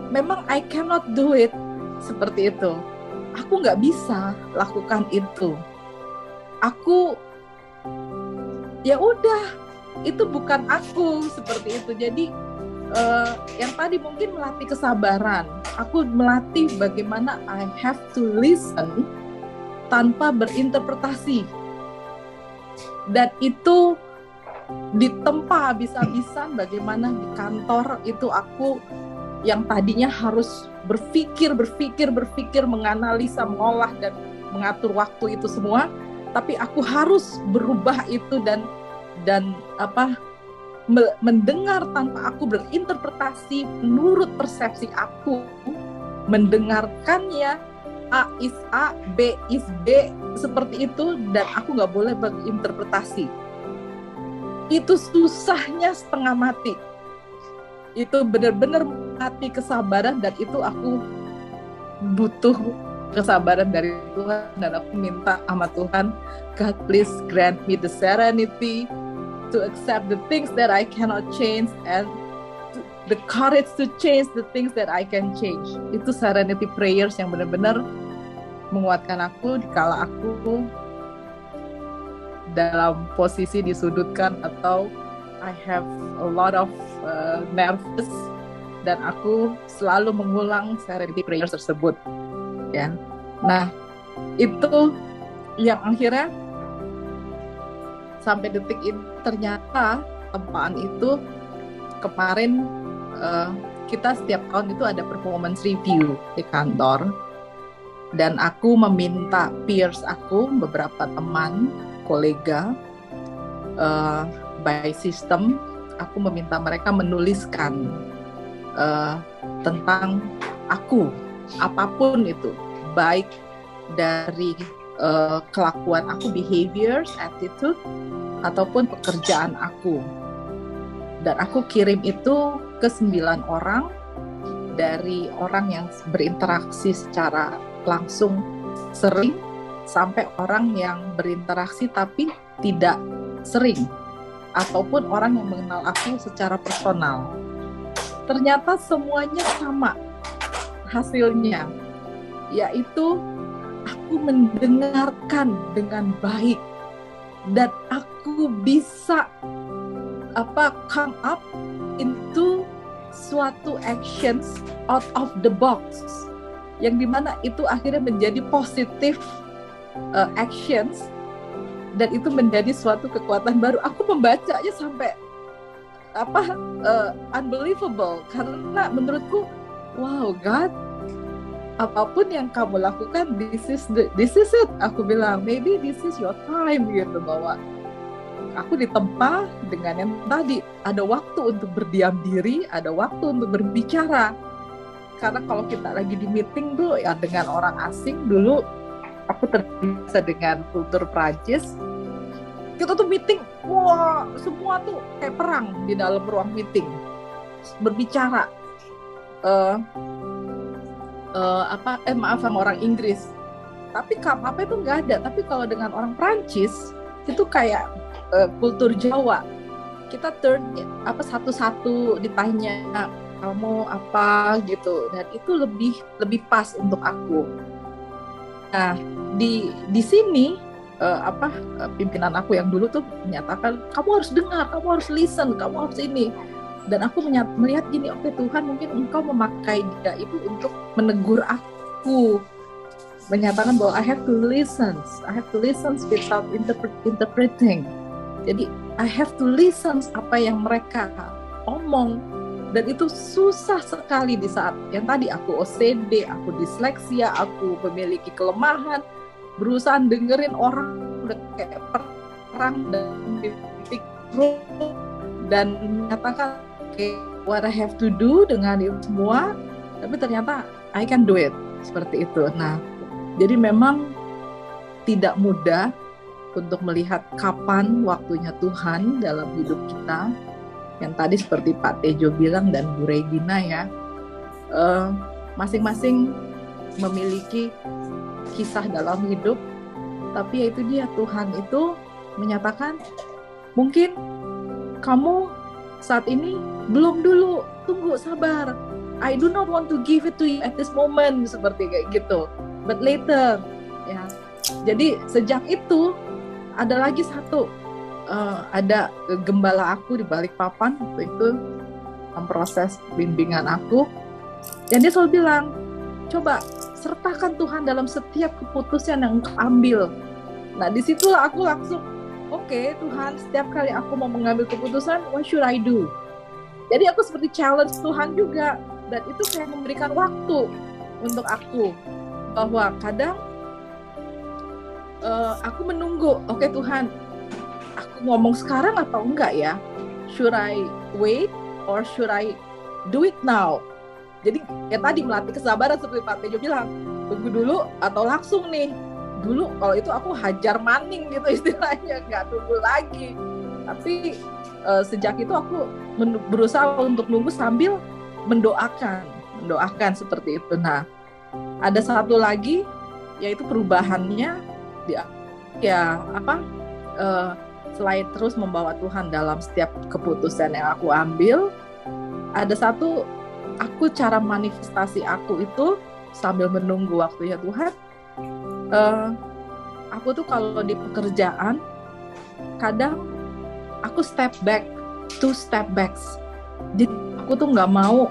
memang I cannot do it seperti itu. Aku nggak bisa lakukan itu. Aku ya udah, itu bukan aku seperti itu. Jadi yang tadi mungkin melatih kesabaran, aku melatih bagaimana I have to listen tanpa berinterpretasi, dan itu ditempa habis-habisan. Bagaimana di kantor itu aku yang tadinya harus berpikir, menganalisa, mengolah dan mengatur waktu itu semua, tapi aku harus berubah itu dan mendengar tanpa aku berinterpretasi menurut persepsi aku, mendengarkannya A is A, B is B, seperti itu, dan aku nggak boleh berinterpretasi. Itu susahnya setengah mati. Itu benar-benar mati kesabaran, dan itu aku butuh kesabaran dari Tuhan, dan aku minta sama Tuhan, God please grant me the serenity to accept the things that I cannot change and the courage to change the things that I can change. Itu serenity prayers yang benar-benar menguatkan aku dikala aku dalam posisi disudutkan atau I have a lot of nervous, dan aku selalu mengulang serenity prayers tersebut, ya. Nah, itu yang akhirnya sampai detik ini ternyata tempaan itu kemarin kita setiap tahun itu ada performance review di kantor, dan aku meminta peers aku, beberapa teman, kolega, by system, aku meminta mereka menuliskan tentang aku, apapun itu, baik dari kelakuan aku, behaviors, attitude, ataupun pekerjaan aku. Dan aku kirim itu ke 9 orang, dari orang yang berinteraksi secara langsung sering sampai orang yang berinteraksi tapi tidak sering, ataupun orang yang mengenal aku secara personal. Ternyata semuanya sama hasilnya, yaitu aku mendengarkan dengan baik, dan aku bisa come up into suatu actions out of the box, yang dimana itu akhirnya menjadi positive actions, dan itu menjadi suatu kekuatan baru. Aku membacanya sampai unbelievable, karena menurutku, wow God, apapun yang kamu lakukan, this is it. Aku bilang, maybe this is your time, gitu, bahwa aku ditempa dengan yang tadi, ada waktu untuk berdiam diri, ada waktu untuk berbicara. Karena kalau kita lagi di meeting dulu ya dengan orang asing, dulu aku terbiasa dengan kultur Prancis, kita tuh meeting, wah, semua tuh kayak perang di dalam ruang meeting, berbicara. Maaf sama orang Inggris, tapi apa itu nggak ada. Tapi kalau dengan orang Prancis itu kayak kultur Jawa, kita turn satu-satu ditanya kamu apa gitu, dan itu lebih pas untuk aku. Nah, di sini pimpinan aku yang dulu tuh menyatakan, kamu harus dengar, kamu harus listen, kamu harus ini. Dan aku melihat gini, oke Tuhan, mungkin Engkau memakai dia itu untuk menegur aku, menyatakan bahwa I have to listen without interpreting. Jadi I have to listen apa yang mereka omong, dan itu susah sekali di saat yang tadi aku OCD, aku disleksia, aku memiliki kelemahan, berusaha dengerin orang udah kayak perang dan titik dan menyatakan what I have to do dengan itu semua, tapi ternyata I can do it, seperti itu. Nah, jadi memang tidak mudah untuk melihat kapan waktunya Tuhan dalam hidup kita. Yang tadi seperti Pak Tejo bilang dan Bu Regina ya, masing-masing memiliki kisah dalam hidup, tapi yaitu dia, Tuhan itu menyatakan, mungkin kamu saat ini belum dulu, tunggu, sabar. I do not want to give it to you at this moment, seperti kayak gitu. But later, ya. Jadi sejak itu ada lagi satu ada gembala aku di Balikpapan waktu itu proses bimbingan aku, dan dia selalu bilang, coba sertakan Tuhan dalam setiap keputusan yang engkau ambil. Nah disitulah aku langsung, oke, Tuhan, setiap kali aku mau mengambil keputusan, what should I do? Jadi aku seperti challenge Tuhan juga, dan itu kayak memberikan waktu untuk aku, bahwa kadang aku menunggu, oke Tuhan, aku ngomong sekarang atau enggak ya? Should I wait or should I do it now? Jadi ya tadi melatih kesabaran seperti Pak Tejo bilang, tunggu dulu atau langsung nih. Dulu kalau itu aku hajar maning gitu istilahnya, nggak tunggu lagi. Tapi sejak itu aku berusaha untuk nunggu sambil mendoakan seperti itu. Nah, ada satu lagi yaitu perubahannya selain terus membawa Tuhan dalam setiap keputusan yang aku ambil, ada satu cara manifestasi aku itu sambil menunggu waktunya Tuhan. Aku tuh kalau di pekerjaan kadang aku step back, 2 step backs. Jadi aku tuh nggak mau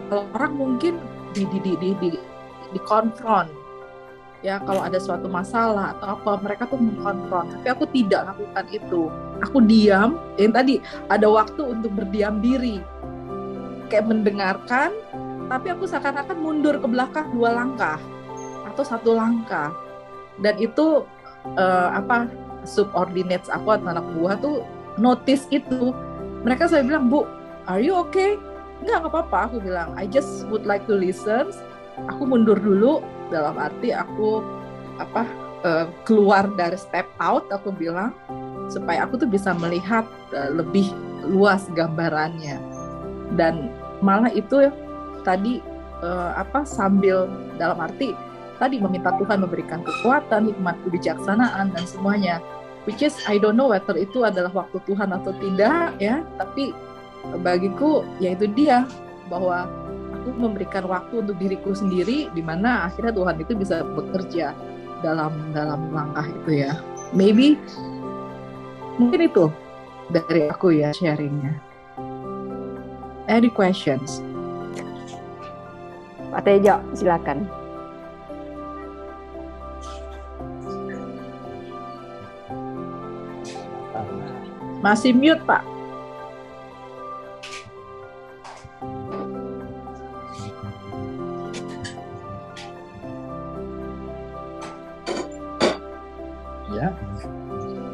kalau orang mungkin di konfront. Ya, kalau ada suatu masalah atau apa, mereka tuh mengkonfront. Tapi aku tidak lakukan itu. Aku diam, yang tadi ada waktu untuk berdiam diri. Kayak mendengarkan, tapi aku seakan-akan mundur ke belakang 2 langkah atau 1 langkah. Dan itu subordinates aku atau anak buah tuh notice itu. Mereka selalu bilang, Bu, are you okay? Enggak apa-apa, aku bilang. I just would like to listen. Aku mundur dulu, dalam arti aku keluar dari step out, aku bilang, supaya aku tuh bisa melihat lebih luas gambarannya. Dan malah itu tadi sambil dalam arti tadi meminta Tuhan memberikan kekuatan, hikmat, kebijaksanaan dan semuanya, which is I don't know whether itu adalah waktu Tuhan atau tidak ya, tapi bagiku yaitu dia, bahwa aku memberikan waktu untuk diriku sendiri, di mana akhirnya Tuhan itu bisa bekerja dalam langkah itu ya. Maybe mungkin itu dari aku ya sharingnya. Any questions? Pak Tejo, silakan. Masih mute, Pak.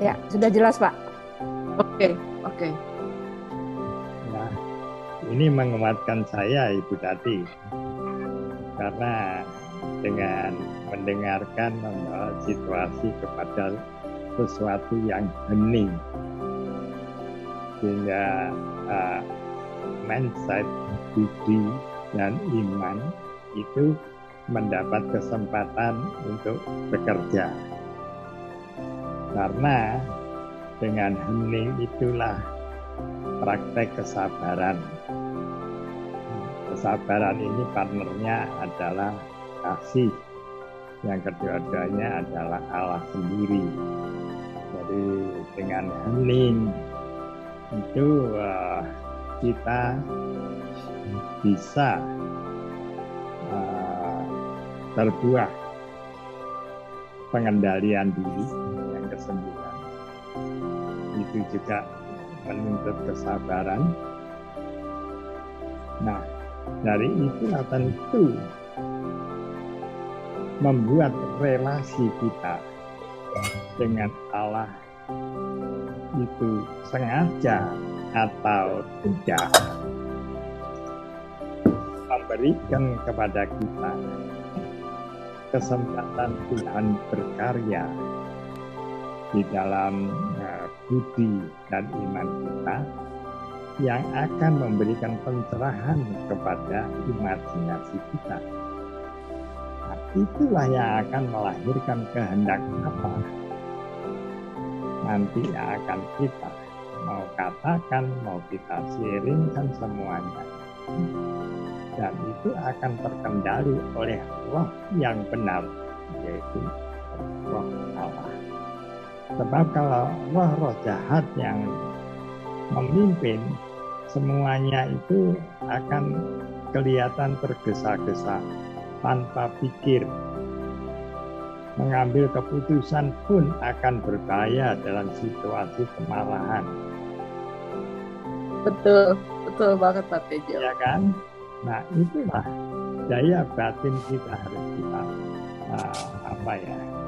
Ya, sudah jelas, Pak. Oke. Nah, ini menguatkan saya Ibu Tati, karena dengan mendengarkan situasi kepada sesuatu yang hening, sehingga mindset, budi, dan iman itu mendapat kesempatan untuk bekerja. Karena dengan hening itulah praktek kesabaran. Kesabaran ini partnernya adalah kasih. Yang kedua-duanya adalah Allah sendiri. Jadi dengan hening itu kita bisa terbuah pengendalian diri yang ke-9. Itu juga menuntut kesabaran. Nah, dari itulah tentu membuat relasi kita dengan Allah itu sengaja atau tidak memberikan kepada kita kesempatan Tuhan berkarya di dalam budi dan iman kita, yang akan memberikan pencerahan kepada imajinasi kita. Nah, itulah yang akan melahirkan kehendak apa nanti yang akan kita mau katakan, mau kita sharingkan semuanya. Dan itu akan terkendali oleh roh yang benar, yaitu roh Allah. Sebab kalau roh-roh jahat yang memimpin, semuanya itu akan kelihatan tergesa-gesa tanpa pikir. Mengambil keputusan pun akan berbahaya dalam situasi kemarahan. Betul, betul banget Pak Tejo. Ya kan? Nah, itulah daya batin kita harus kita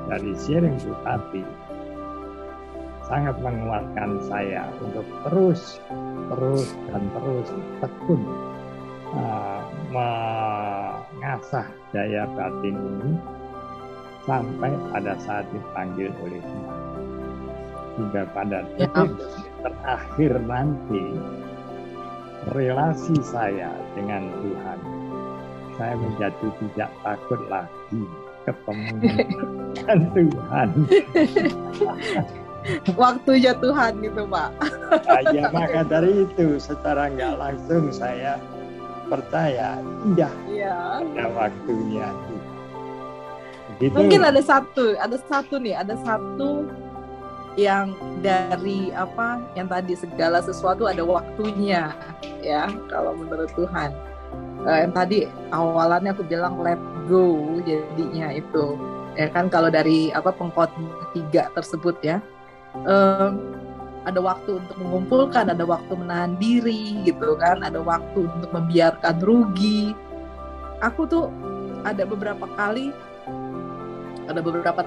dari sharing itu tadi sangat menguatkan saya untuk terus tekun mengasah daya batin ini sampai pada saat dipanggil oleh Tuhan. Hingga pada detik terakhir nanti relasi saya dengan Tuhan, saya menjadi tidak takut lagi ketemu dengan Tuhan. Waktunya Tuhan gitu Pak. Ya maka dari itu secara nggak langsung saya percaya ada waktunya. Begitu. Mungkin ada satu yang dari yang tadi segala sesuatu ada waktunya ya kalau menurut Tuhan. Yang tadi awalannya aku bilang let go jadinya itu ya kan kalau dari Pengkhotbah 3 tersebut ya. Ada waktu untuk mengumpulkan, ada waktu menahan diri gitu kan, ada waktu untuk membiarkan rugi. Aku tuh ada beberapa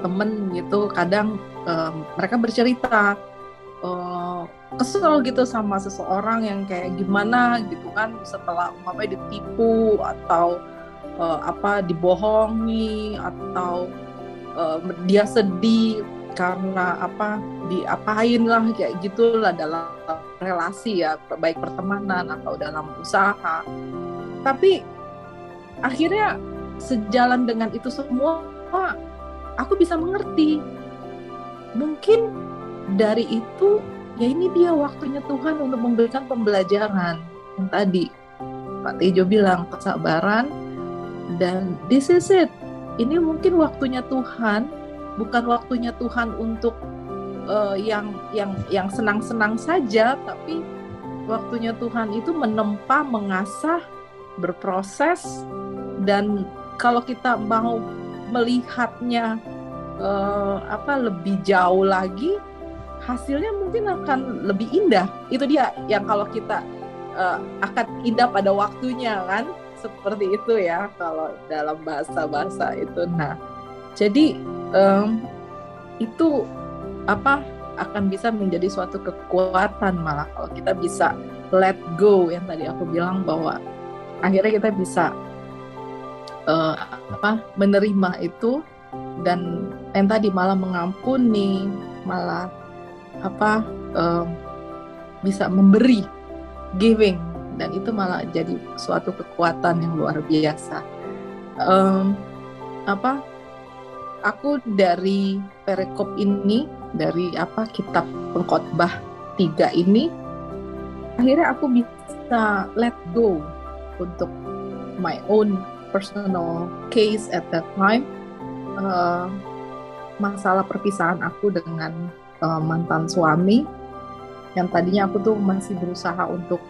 temen gitu, kadang mereka bercerita kesel gitu sama seseorang yang kayak gimana gitu kan, setelah ditipu atau dibohongi atau dia sedih karena diapain lah kayak gitulah dalam relasi ya, baik pertemanan atau dalam usaha. Tapi akhirnya sejalan dengan itu semua aku bisa mengerti, mungkin dari itu ya ini dia waktunya Tuhan untuk memberikan pembelajaran yang tadi Pak Tejo bilang, kesabaran, dan this is it. Ini mungkin waktunya Tuhan, bukan waktunya Tuhan untuk yang senang-senang saja, tapi waktunya Tuhan itu menempa, mengasah, berproses, dan kalau kita mau melihatnya lebih jauh lagi, hasilnya mungkin akan lebih indah. Itu dia yang kalau kita akan indah pada waktunya kan, seperti itu ya kalau dalam bahasa itu. Nah, jadi itu akan bisa menjadi suatu kekuatan malah kalau kita bisa let go, yang tadi aku bilang bahwa akhirnya kita bisa menerima itu, dan yang tadi malah mengampuni, malah bisa memberi, giving, dan itu malah jadi suatu kekuatan yang luar biasa. Aku dari perikop ini, dari kitab Pengkhotbah 3 ini, akhirnya aku bisa let go untuk my own personal case at that time, masalah perpisahan aku dengan mantan suami, yang tadinya aku tuh masih berusaha untuk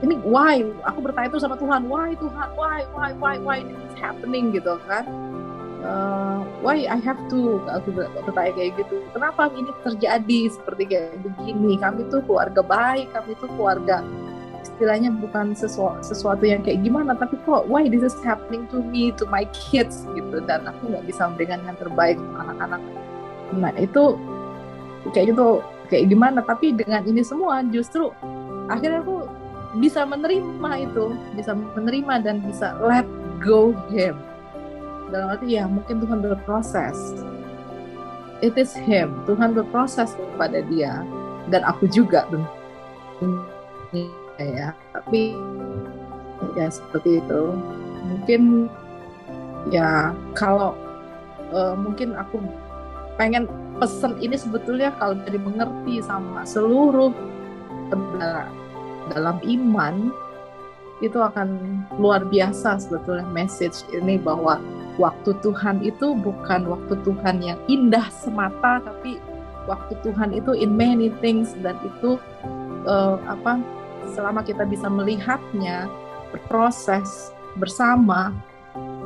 ini why, aku bertanya tuh sama Tuhan, why Tuhan, why this is happening gitu kan, why I have to, aku bertanya kayak gitu, kenapa ini terjadi seperti kayak begini, kami tuh keluarga baik, kami tuh keluarga istilahnya bukan sesuatu yang kayak gimana, tapi kok why this is happening to me, to my kids gitu, dan aku nggak bisa memberikan yang terbaik untuk anak-anak. Nah itu kayak gitu, kayak gimana, tapi dengan ini semua justru akhirnya aku bisa menerima itu, bisa menerima dan bisa let go him. Dalam arti ya mungkin Tuhan berproses, it is him, Tuhan berproses kepada dia dan aku juga ya, tapi ya seperti itu. Mungkin ya kalau mungkin aku pengen pesan ini sebetulnya kalau dari mengerti sama seluruh dalam iman, itu akan luar biasa sebetulnya message ini, bahwa waktu Tuhan itu bukan waktu Tuhan yang indah semata, tapi waktu Tuhan itu in many things, dan itu selama kita bisa melihatnya, berproses bersama,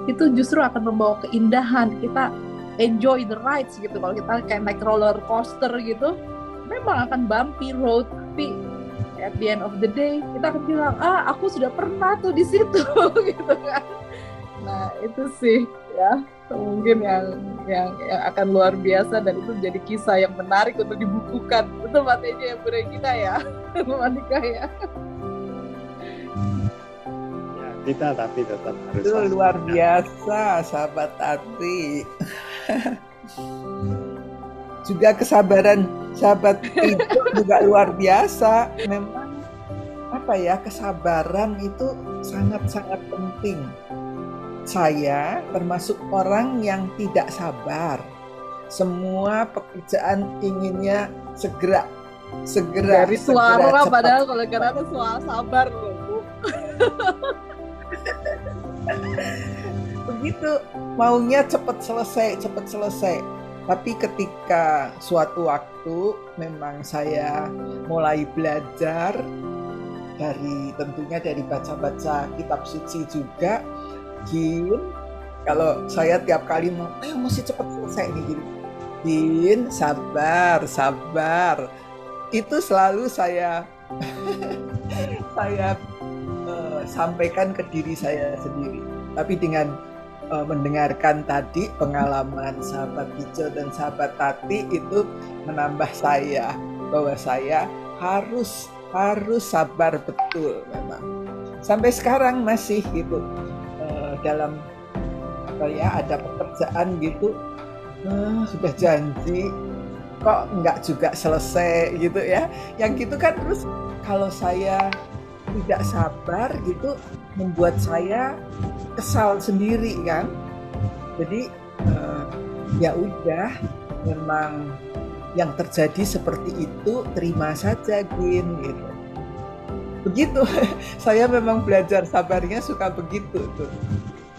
itu justru akan membawa keindahan. Kita enjoy the rides gitu. Kalau kita kayak naik roller coaster gitu, memang akan bumpy road, tapi at the end of the day kita akan bilang, aku sudah pernah tuh di situ gitu kan. Nah itu sih ya mungkin yang akan luar biasa, dan itu jadi kisah yang menarik untuk dibukukan. Betul Mbak Tejo ya, Bu Regina ya, Bu Monica ya. Kita tapi tetap harus itu luar biasa, sahabat Tati. Juga kesabaran sahabat itu juga luar biasa. Memang kesabaran itu sangat-sangat penting. Saya termasuk orang yang tidak sabar. Semua pekerjaan inginnya segera. Dari suara, padahal kalau karena suara sabar loh, Bu. Begitu, maunya cepat selesai. Tapi ketika suatu waktu memang saya mulai belajar tentunya dari baca-baca kitab suci juga. Kalau saya tiap kali mesti cepat selesai nih gini. Sabar. Itu selalu saya sampaikan ke diri saya sendiri. Tapi dengan mendengarkan tadi pengalaman sahabat Ijo dan sahabat Tati, itu menambah saya bahwa saya harus sabar betul memang. Sampai sekarang masih gitu. Dalam ada pekerjaan gitu, sudah janji kok enggak juga selesai gitu ya. Yang gitu kan, terus kalau saya tidak sabar gitu membuat saya kesal sendiri kan. Jadi ya udah, memang yang terjadi seperti itu, terima saja gitu. Begitu. Saya memang belajar sabarnya suka begitu tuh.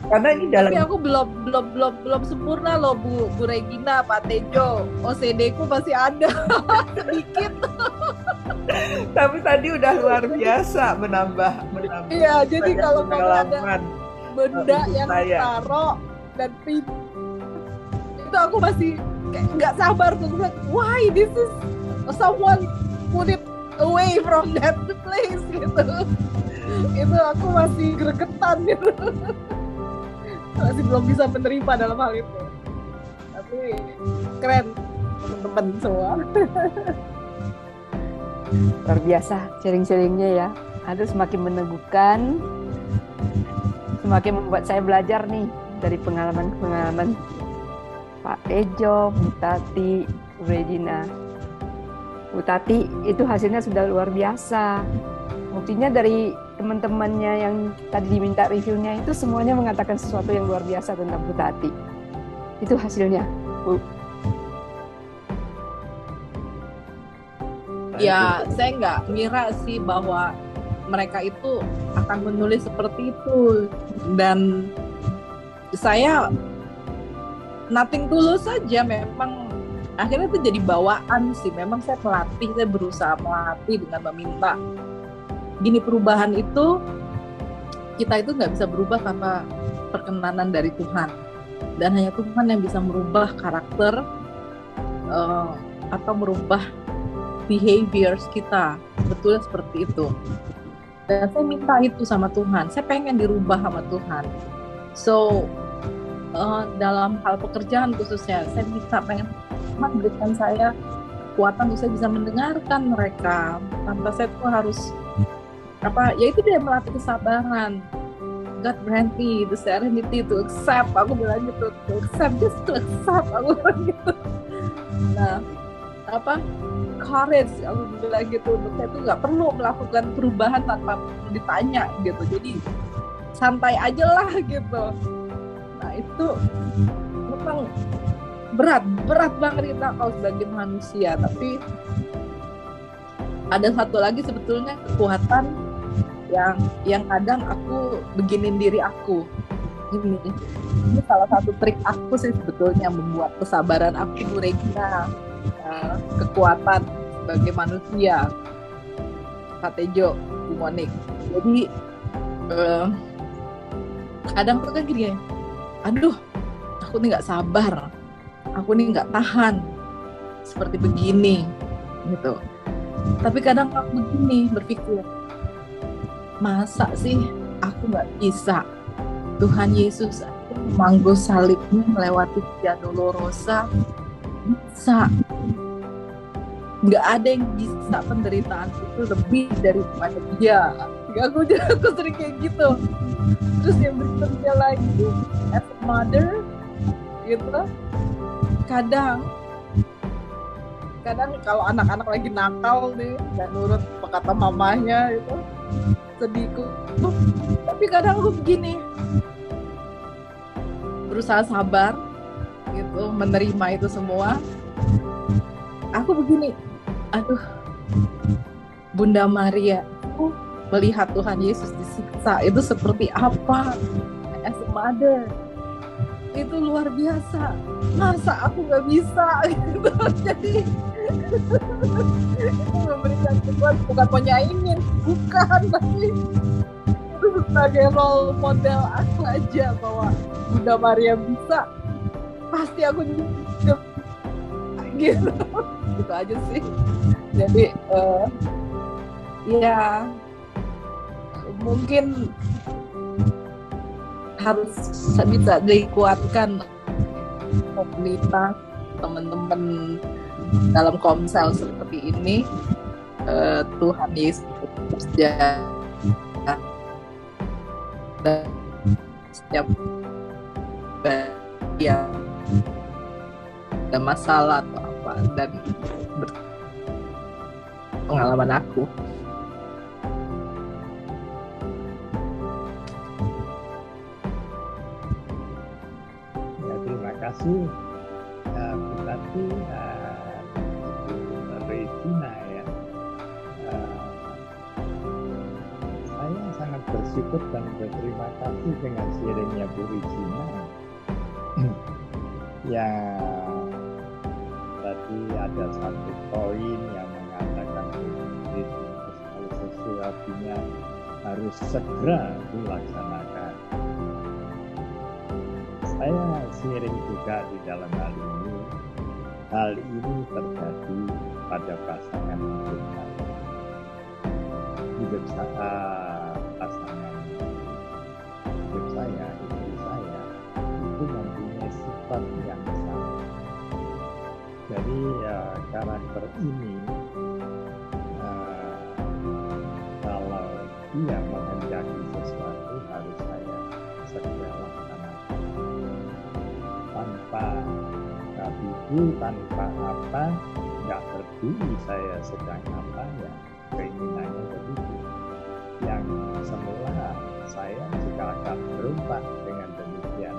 Karena ini tapi aku belum sempurna loh Bu Regina, Pak Tejo. OCD-ku masih ada sedikit. Tapi tadi udah luar biasa menambah. Iya, jadi kalau mau ada benda yang taruh dan itu aku masih nggak sabar tuh. Why this is someone put it away from that place gitu. Itu aku masih gregetan gitu. Masih belum bisa menerima dalam hal itu. Tapi keren teman-teman semua. Luar biasa sharing-sharingnya ya. Aduh, semakin meneguhkan, semakin membuat saya belajar nih dari pengalaman Pak Tejo, Bu Tati, Bu Regina. Bu Tati itu hasilnya sudah luar biasa. Buktinya dari teman-temannya yang tadi diminta reviewnya itu semuanya mengatakan sesuatu yang luar biasa tentang Bu Tati. Itu hasilnya, Bu. Ya, saya nggak ngira sih bahwa mereka itu akan menulis seperti itu. Dan saya nothing tulus saja, memang akhirnya itu jadi bawaan sih. Memang saya berusaha melatih dengan meminta. Gini, perubahan itu, kita itu nggak bisa berubah tanpa perkenanan dari Tuhan. Dan hanya Tuhan yang bisa merubah karakter atau merubah behaviors kita. Betulnya seperti itu. Dan saya minta itu sama Tuhan. Saya pengen dirubah sama Tuhan. So, dalam hal pekerjaan khususnya, saya pengen Tuhan berikan saya kekuatan untuk saya bisa mendengarkan mereka. Tanpa saya tuh harus ya itu dia melatih kesabaran. God grant me the serenity to accept. Aku bilang gitu, to accept, just to accept. Aku bilang gitu. Nah, courage, aku bilang gitu. Untuk saya tuh nggak perlu melakukan perubahan tanpa ditanya gitu. Jadi santai aja lah gitu. Nah itu memang berat banget kita kalau sebagai manusia. Tapi ada satu lagi sebetulnya kekuatan yang kadang aku beginin diri aku. ini salah satu trik aku sih sebetulnya membuat kesabaran aku, Bu Regina, kekuatan sebagai manusia, Kak Tejo, Bu Monik. Jadi kadang tuh kan gini, aduh aku nih nggak sabar, aku nih nggak tahan seperti begini gitu. Tapi kadang aku begini berpikir, masa sih aku nggak bisa? Tuhan Yesus manggo salibnya melewati Via Dolorosa bisa. Nggak ada yang bisa penderitaan itu lebih daripada dia. Aku sering kayak gitu. Terus yang berikutnya lagi, as a mother gitu, kadang kalau anak-anak lagi nakal nih, nggak nurut apa kata mamanya itu, sedihku. Tapi kadang aku begini, berusaha sabar gitu, menerima itu semua. Aku begini, aduh, Bunda Maria itu melihat Tuhan Yesus disiksa itu seperti apa, as a mother itu luar biasa. Masa aku nggak bisa gitu. Jadi itu memberikan Tuhan bukan menyaingin, bukan, tapi itu sebagai role model aku aja bahwa Bunda Maria bisa, pasti aku juga gitu. Gitu aja sih. Jadi ya mungkin harus bisa dikuatkan komunitas teman-teman dalam komsel seperti ini. Tuhan Yesus bekerja dan setiap yang ada masalah atau apa, dan pengalaman aku. Kasih Bu Tati, Regina ya. Saya sangat bersyukur dan berterima kasih dengan sharingnya Bu Regina. Ya, tadi ada satu poin yang mengatakan kalau sesuatunya harus segera dilaksanakan. Saya sharing juga di dalam hal ini. Hal ini terjadi pada pasangan hidup saya. Pasangan hidup saya, istri saya, itu mempunyai sifat yang sama. Jadi karakter ini, kalau dia menghendaki sesuatu harus saya segera laksanakan. Tanpa kabidu, tanpa apa, nggak peduli saya sedang apa, ya keinginannya begitu. Yang semula saya juga agak berubah dengan demikian.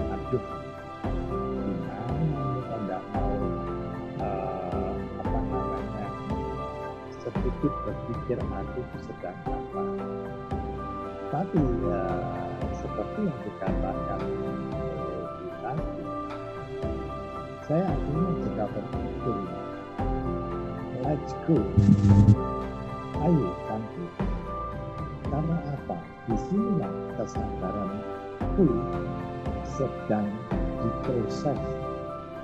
Aduh, gimana ini kalau nggak mau sedikit berpikir aku itu sedang apa. Tapi seperti yang dikatakan saya akhirnya juga berpikir, let's go, ayo bangkit. Karena apa? Di sinilah kesabaranku sedang diproses,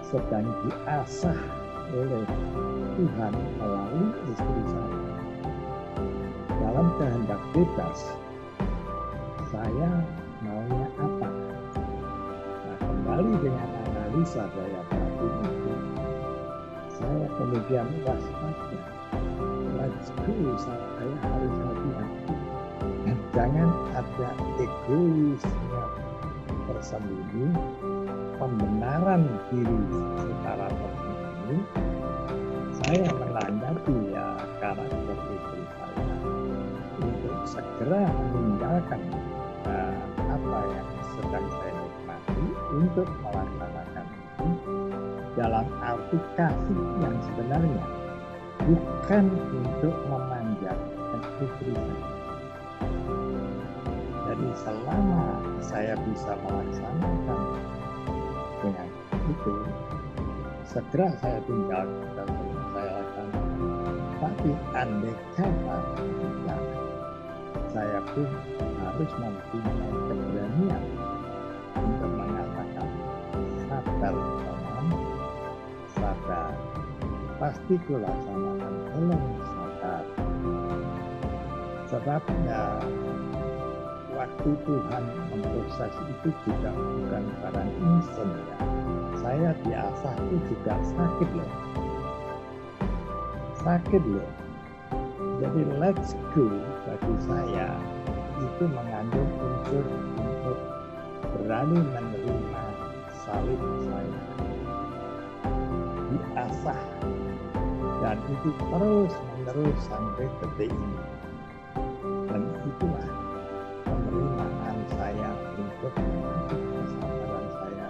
sedang diasah oleh Tuhan melalui istri saya. Dalam kehendak bebas, saya maunya apa? Nah, kembali dengan analisa daya batin itu, saya kemudian waspada. Let's go, saya harus hati-hati. Jangan ada egoisnya tersembunyi, pembenaran diri secara tersembunyi. Saya menanggapi karakter istri saya untuk segera meninggalkan apa yang sedang saya nikmati untuk melaksanakan itu dalam arti kasih yang sebenarnya, bukan untuk memanjakan istri saya. Jadi selama saya bisa melaksanakan dengan itu, segera saya tinggalkan, saya laksanakan. Tapi andai kata tidak, saya pun harus mempunyai keberanian untuk mengatakan sadar teman, sadar, pasti kulaksanakan, belum sadar. Sebabnya waktu Tuhan memproses itu juga bukan barang instan ya. Saya diasah itu juga sakit loh. Sakit loh. Jadi let's go bagi saya itu mengandung unsur untuk berani menerima salib saya. Diasah. Dan itu terus menerus sampai detik ini. Dan itulah penerimaan saya untuk mengatur kesabaran saya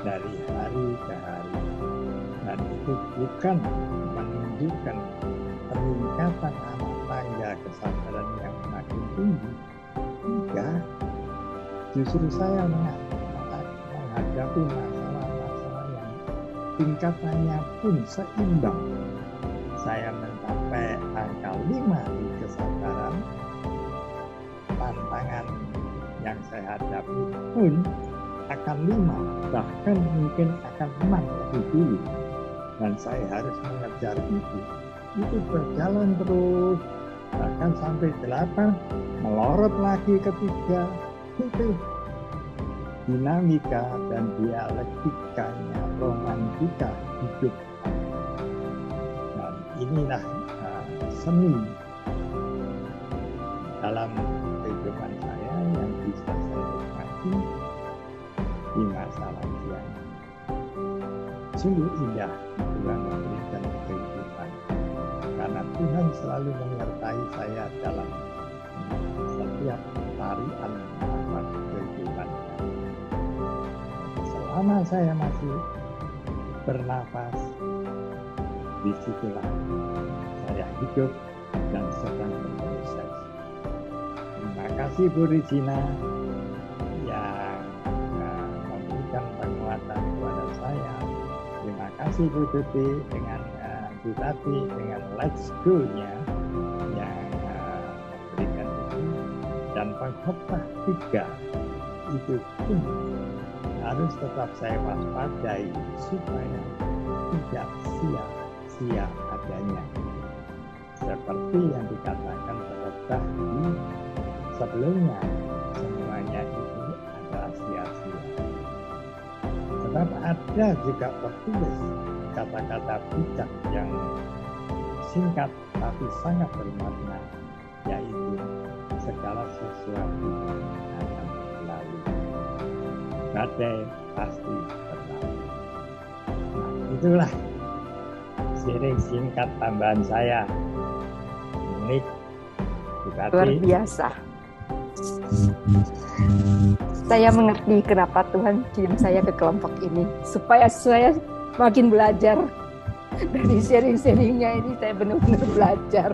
dari hari ke hari. Dan itu bukan menunjukkan peningkatan anak tangga kesabaran yang makin tinggi. Tidak. Justru saya menghadapi masalah-masalah yang tingkatannya pun seimbang. Saya mencapai angka 5 di kesabaran. Tantangan yang saya hadapi pun akan 5, bahkan mungkin akan 6 lebih dulu. Dan saya harus mengejar itu. Itu berjalan terus, bahkan sampai 8, melorot lagi ke 3. Itu dinamika dan dialektikanya romantika hidup. Dan inilah seni dalam kehidupan saya yang bisa saya nikmati di masa lanjut. Sungguh indah Tuhan memberikan kehidupan, karena Tuhan selalu menyertai saya dalam setiap tarian nafas kehidupan. Selama saya masih bernafas, disitulah saya hidup dan sedang berproses. Terima kasih Bu Regina yang memberikan penguatan kepada saya. Terima kasih Bu Tuti dengan Bu Tati dengan Let's Go-nya yang memberikan itu. Dan pengkhotbah 3 itu pun harus tetap saya waspadai supaya tidak sia-sia adanya. Seperti yang dikatakan pengkhotbah di sebelumnya, semuanya itu adalah sia-sia. Sebab ada juga tertulis kata-kata bijak yang singkat tapi sangat bermakna, yaitu segala sesuatu akan berlalu. Badai pasti berlalu. Nah, itulah sharing singkat tambahan saya. Unik, luar biasa. Saya mengerti kenapa Tuhan kirim saya ke kelompok ini, supaya saya makin belajar. Dari sharing-sharingnya ini saya benar-benar belajar.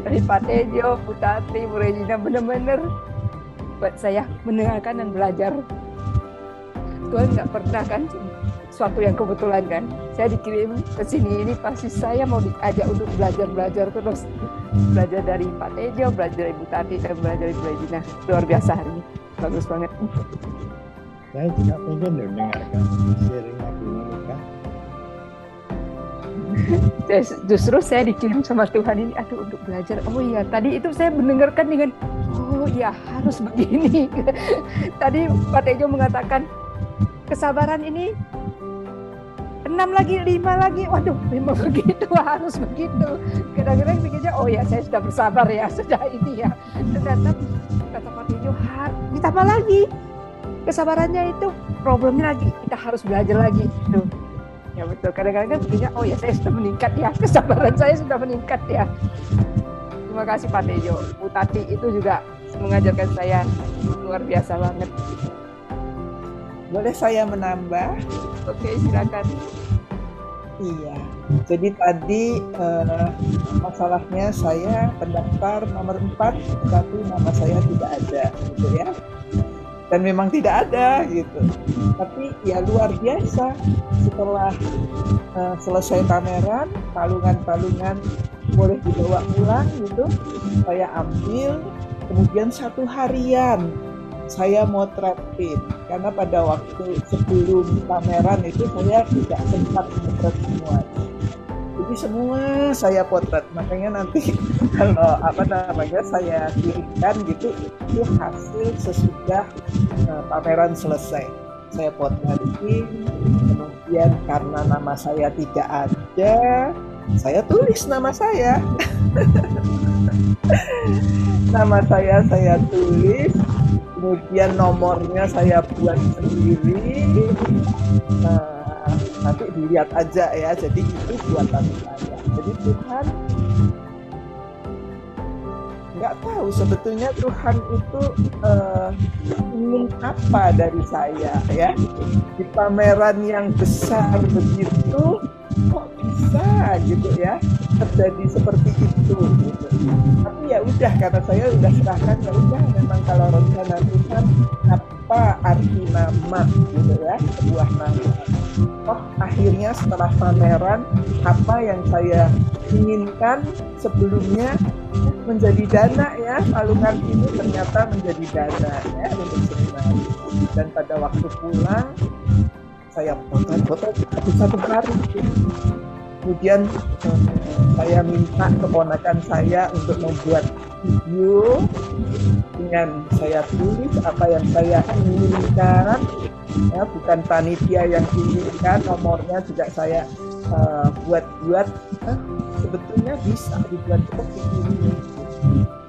Dari Pak Tejo, Bu Tati, Bu Regina, benar-benar buat saya mendengarkan dan belajar. Tuhan nggak pernah kan suatu yang kebetulan kan. Saya dikirim ke sini ini pasti saya mau diajak untuk belajar terus. Belajar dari Pak Tejo, belajar dari Bu Tati, dan belajar dari Bu Regina. Luar biasa hari ini. Bagus banget. Saya juga pengen mendengarkan sharingnya Bu Monika. Justru saya dikirim sama Tuhan ini untuk belajar. Oh iya, tadi itu saya mendengarkan dengan oh iya harus begini. Tadi Pak Tejo mengatakan kesabaran ini 6 lagi, 5 lagi. Waduh, memang begitu, harus begitu. Kadang-kadang pikirnya oh ya saya sudah bersabar ya, sudah ini ya. Ternyata kata Pak Tejo ditambah lagi. Kesabarannya itu problemnya lagi, kita harus belajar lagi gitu. Ya betul, kadang-kadang pikirnya oh ya saya sudah meningkat ya, kesabaran saya sudah meningkat ya. Terima kasih Pak Tejo. Bu Tati itu juga mengajarkan saya luar biasa banget. Boleh saya menambah? Oke, silakan. Iya, jadi tadi masalahnya saya pendaftar nomor 4, tetapi nama saya tidak ada, gitu ya. Dan memang tidak ada, gitu. Tapi ya luar biasa, setelah selesai pameran, palungan-palungan boleh dibawa pulang, gitu. Saya ambil, kemudian 1 harian saya motretin, karena pada waktu sebelum pameran itu saya tidak sempat motret semua. Jadi semua saya potret, makanya nanti kalau saya kirimkan gitu, itu hasil sesudah pameran selesai. Saya potretin, kemudian karena nama saya tidak ada, saya tulis nama saya. Nama saya tulis, kemudian nomornya saya buat sendiri. Nanti dilihat aja ya, jadi itu buatan saya. Jadi Tuhan nggak tahu sebetulnya Tuhan itu ingin apa dari saya ya. Di pameran yang besar begitu kok bisa gitu ya terjadi seperti itu gitu. Tapi ya udah, karena saya udah serahkan, ya udah, memang kalau rencana Tuhan apa arti nama gitu ya, sebuah nama. Oh, akhirnya setelah pameran apa yang saya inginkan sebelumnya menjadi dana ya, palungan ini ternyata menjadi dana ya untuk seminar. Dan pada waktu pulang saya foto satu hari. Kemudian saya minta keponakan saya untuk membuat video dengan saya tulis apa yang saya inginkan ya, bukan panitia yang inginkan, nomornya juga saya buat sebetulnya bisa dibuat seperti ini.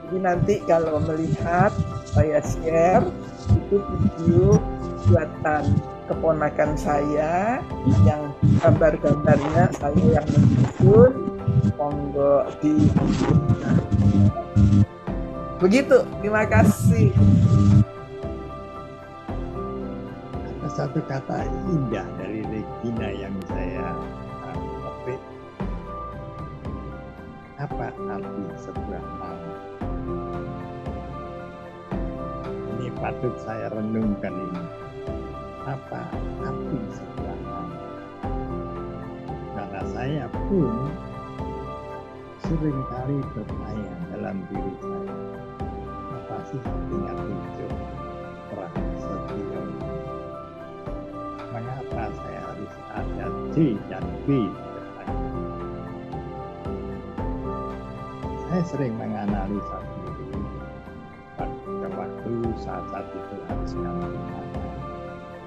Jadi nanti kalau melihat saya share itu video buatan keponakan saya yang gambar-gambarnya saya yang menyusun, monggo di begitu. Terima kasih. Ada satu kata indah dari Regina yang saya petik. Apa arti sebuah nama? Ini patut saya renungkan ini. Apa arti sebuah nama? Karena saya pun seringkali bertanya dalam diri saya, apa sih artinya Tejo Prasetyo? Mengapa saya harus ada C dan B? Saya sering menganalisa diri pada waktu saat itu harus ngambil nama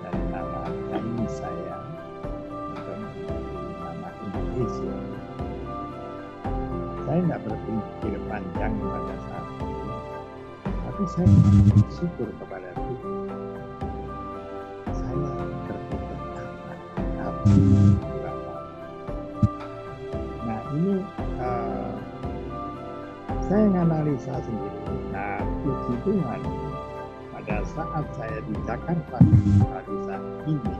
dari nama ini saya untuk menjadi nama Indonesia. Saya nggak berpikir panjang pada saat itu, tapi saya bersyukur kepada Tuhan. Saya berpikir apa? Nah ini saya menganalisa sendiri. Nah, puji Tuhan, pada saat saya di Jakarta pada saat ini,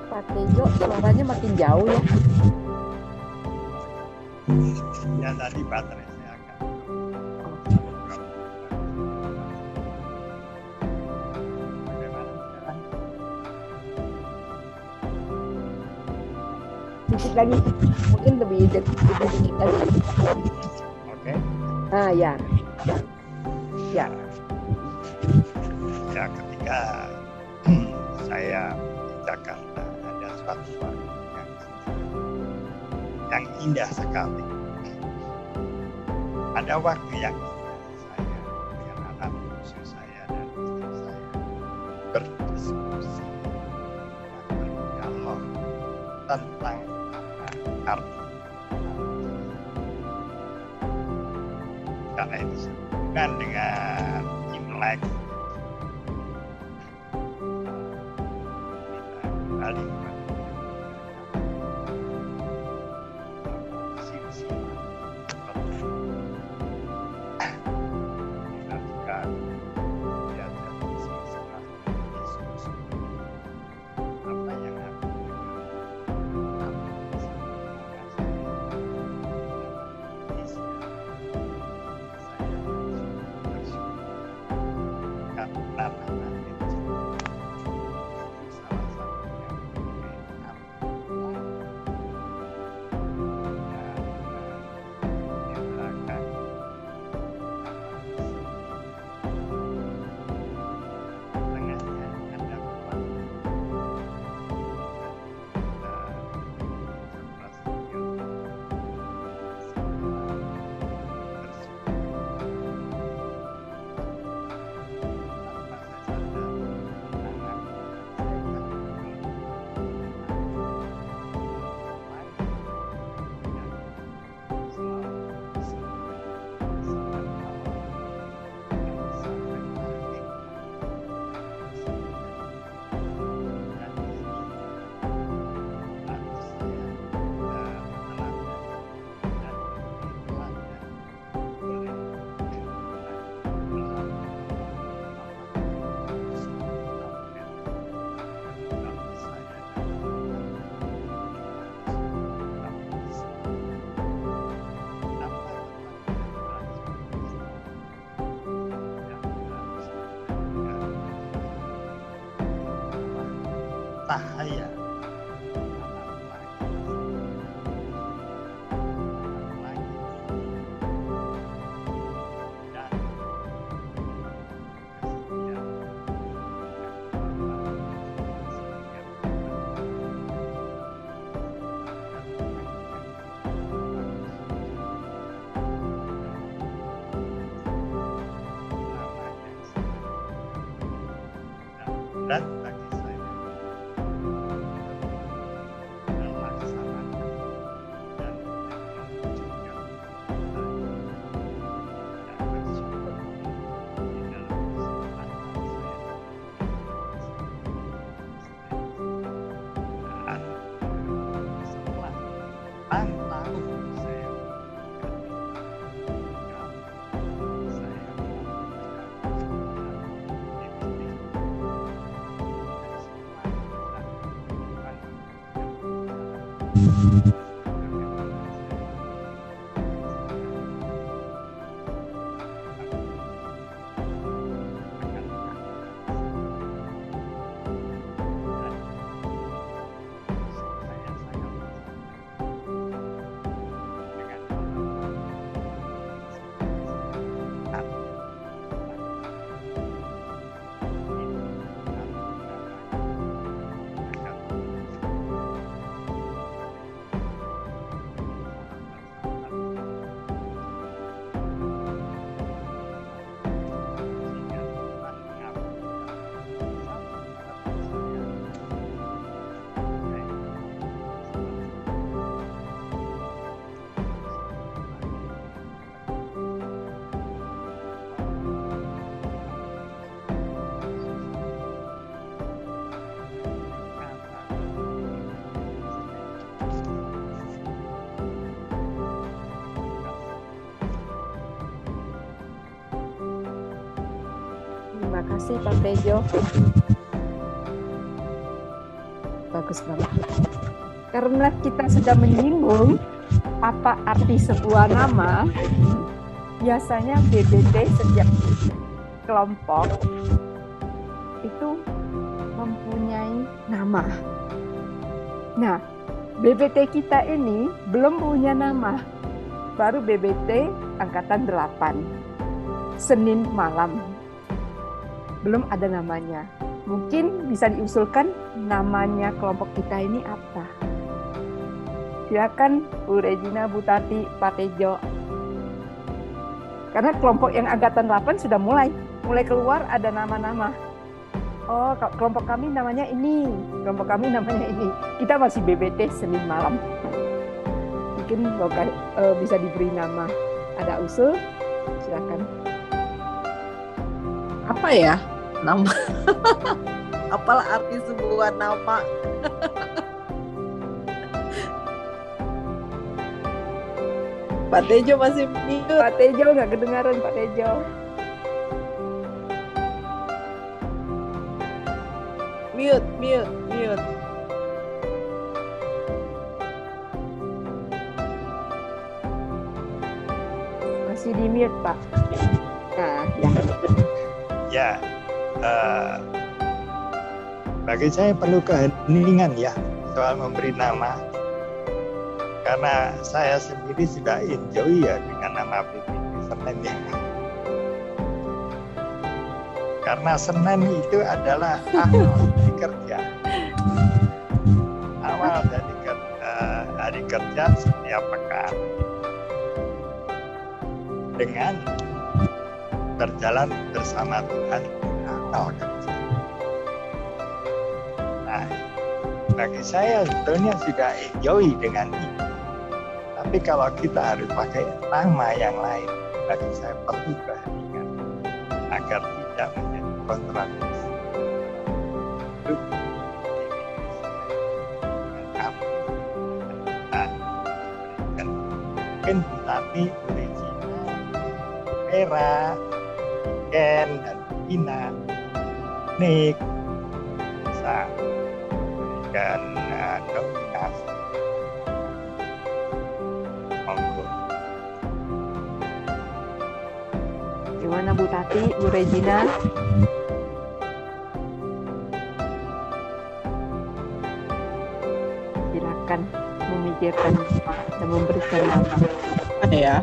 Pak Tejo, suaranya makin jauh ya. ya tadi baterai saya akan Sedikit lagi, mungkin lebih sedikit lagi. Oke. Ah ya, ya. Ya, ketika saya di Jakarta ada suatu waktu yang indah sekali. Ada waktu yang saya dengan anak cucu saya dan istri saya berdiskusi dan berdialog tentang arti. Karena itu bukan dengan Imlek kita kembali kepada silsilah kita juga cahaya. Berat bagi saya melaksanakan dan juga bersyukur di dalam kesempatan saya dan setelah 6 tahun saya Terima kasih Pak Tejo. Bagus banget. Karena kita sudah menyinggung apa arti sebuah nama, biasanya BBT setiap kelompok itu mempunyai nama. Nah, BBT kita ini belum punya nama. Baru BBT angkatan 8. Senin malam. Belum ada namanya. Mungkin bisa diusulkan namanya kelompok kita ini apa? Silakan Bu Regina, Bu Tati, Pak Tejo. Karena kelompok yang angkatan 8 sudah mulai keluar ada nama-nama. Oh, kelompok kami namanya ini, kelompok kami namanya ini. Kita masih BBT Senin malam. Mungkin bisa diberi nama. Ada usul? Silakan. Apa ya nama? Apalah arti sebuah nama? Pak Tejo masih mute. Pak Tejo nggak kedengaran, Pak Tejo. Mute. Masih di mute, Pak. Nah, ya. Bagi saya perlu keheningan ya soal memberi nama. Karena saya sendiri sudah enjoy ya dengan nama BBT Senin ya. Karena Senin itu adalah awal hari kerja. Awal dari hari kerja setiap pekan. Dengan berjalan bersama Tuhan awal kerja. Nah, bagi saya sebetulnya sudah enjoy dengan ini. Tapi kalau kita harus pakai nama yang lain, bagi saya perlu keheningan agar tidak menjadi kontradiksi. Mungkin tapi Regina, Vera, Ken, dan Ina, Nick bisa memberikan nominasi. Gimana Bu Tati, Bu Regina? akan memikirkan dan memberikan nama. Ya.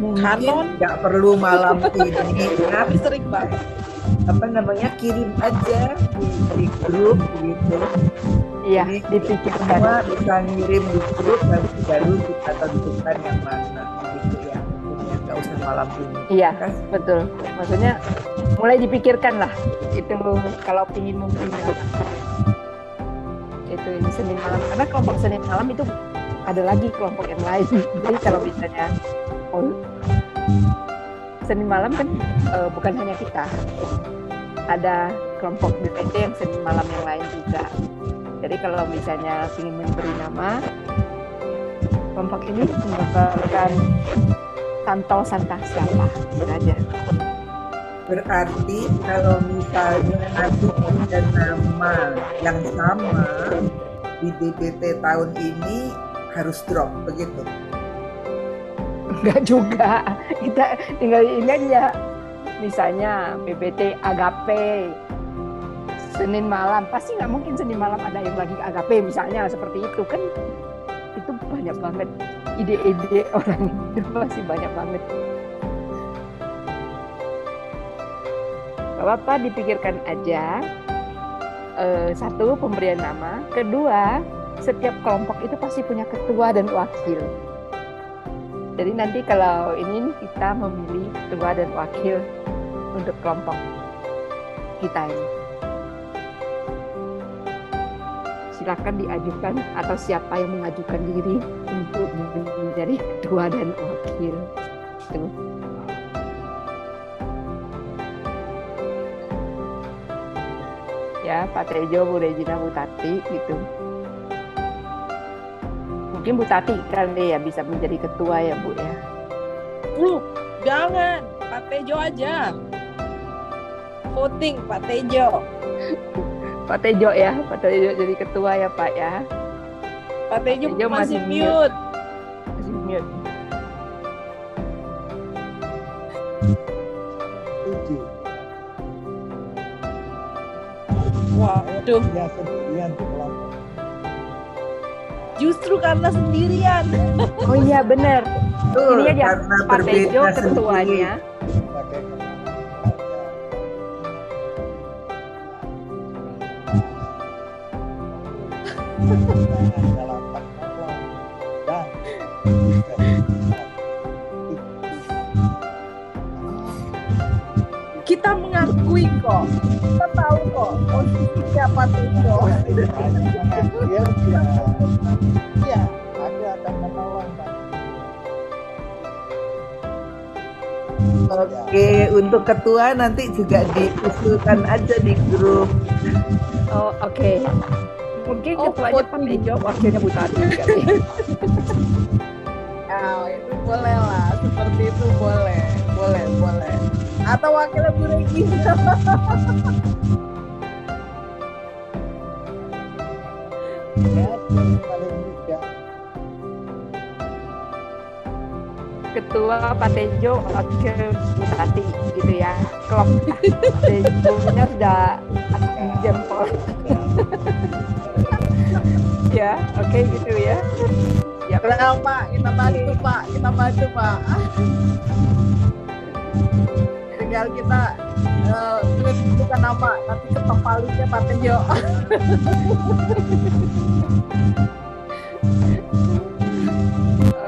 Mungkin nggak perlu malam ini ya. Sering banget. Kirim aja di grup gitu. Iya, Jadi dipikirkan. semua bisa ngirim di grup, nanti baru kita tentukan yang mana gitu ya. Nggak usah malam ini. Iya, betul. Maksudnya mulai dipikirkan lah. Itu kalau ingin membina itu ini Senin malam. Karena kelompok Senin malam itu ada lagi kelompok yang lain. Jadi kalau misalnya Senin malam kan bukan hanya kita. Ada kelompok BPT yang Senin malam yang lain juga. Jadi kalau misalnya ingin memberi nama, kelompok ini merupakan Santo Santa siapa, gitu aja. Berarti kalau misalnya nanti ada nama yang sama di DPT tahun ini harus drop, begitu? Enggak juga, kita tinggal ini aja. Misalnya BPT Agape, Senin malam, pasti nggak mungkin Senin malam ada yang lagi Agape misalnya, seperti itu kan. Itu banyak banget ide-ide orang itu, pasti banyak banget. Gak apa-apa, dipikirkan aja. Satu, pemberian nama. Kedua, setiap kelompok itu pasti punya ketua dan wakil. Jadi nanti kalau ini kita memilih ketua dan wakil untuk kelompok kita ini. Silakan diajukan atau siapa yang mengajukan diri untuk menjadi ketua dan wakil. Tuh. Ya, Pak Tejo, Bu Regina, Bu Tati gitu. Mungkin Bu Tati kali ya bisa menjadi ketua ya, Bu ya. Jangan, Pak Tejo aja. Voting Pak Tejo. Pak Tejo ya, Pak Tejo jadi ketua ya, Pak ya. Pak Tejo masih mute. Masih mute. Waduh. Ya sendirian di kelompok. Justru karena sendirian. Oh iya benar. Betul, Ini aja karena Pak Tejo berbeda ketuanya. Sebagai dalam pertemuan dan Kita mengakui kok. Kita tahu kok posisinya Pak Tejo. ya, aku akan menolong Pak. Oke, untuk ketua nanti juga diusulkan aja di grup. Oh oke. Mungkin ketuanya Pak Tejo, wakilnya Bu Tati kali. Ya, itu boleh lah. Seperti itu boleh. Boleh. Atau wakilnya Bu Regina. Ya, paling mudah. Ketua Pak Tejo, wakil Bu Tati gitu ya. Kelompok Tejonya sudah jempol. Ya, oke gitu ya. Ya, Nah, Pak, kita bantu Pak. Tinggal kita menentukan nama, nanti ketok palunya Pak Tejo.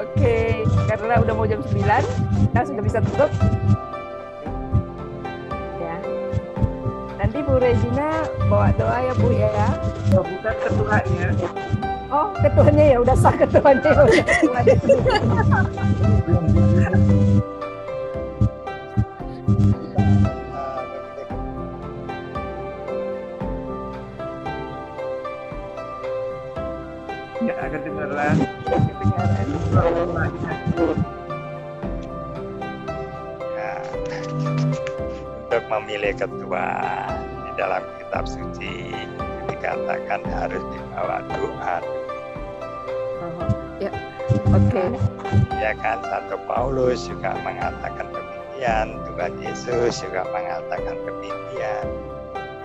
Oke, karena udah mau jam 9, kita sudah bisa tutup. Ya. Nanti Bu Regina bawa doa ya Bu ya. Oh, bukan ketuanya. Oh, ketuanya ya udah sah ketuanya. Nggak kedengeran. Ya, untuk memilih ketua di dalam kitab suci dikatakan harus dibawa doa. Ya, oke. Ya kan, Santo Paulus juga mengatakan demikian, Tuhan Yesus juga mengatakan demikian,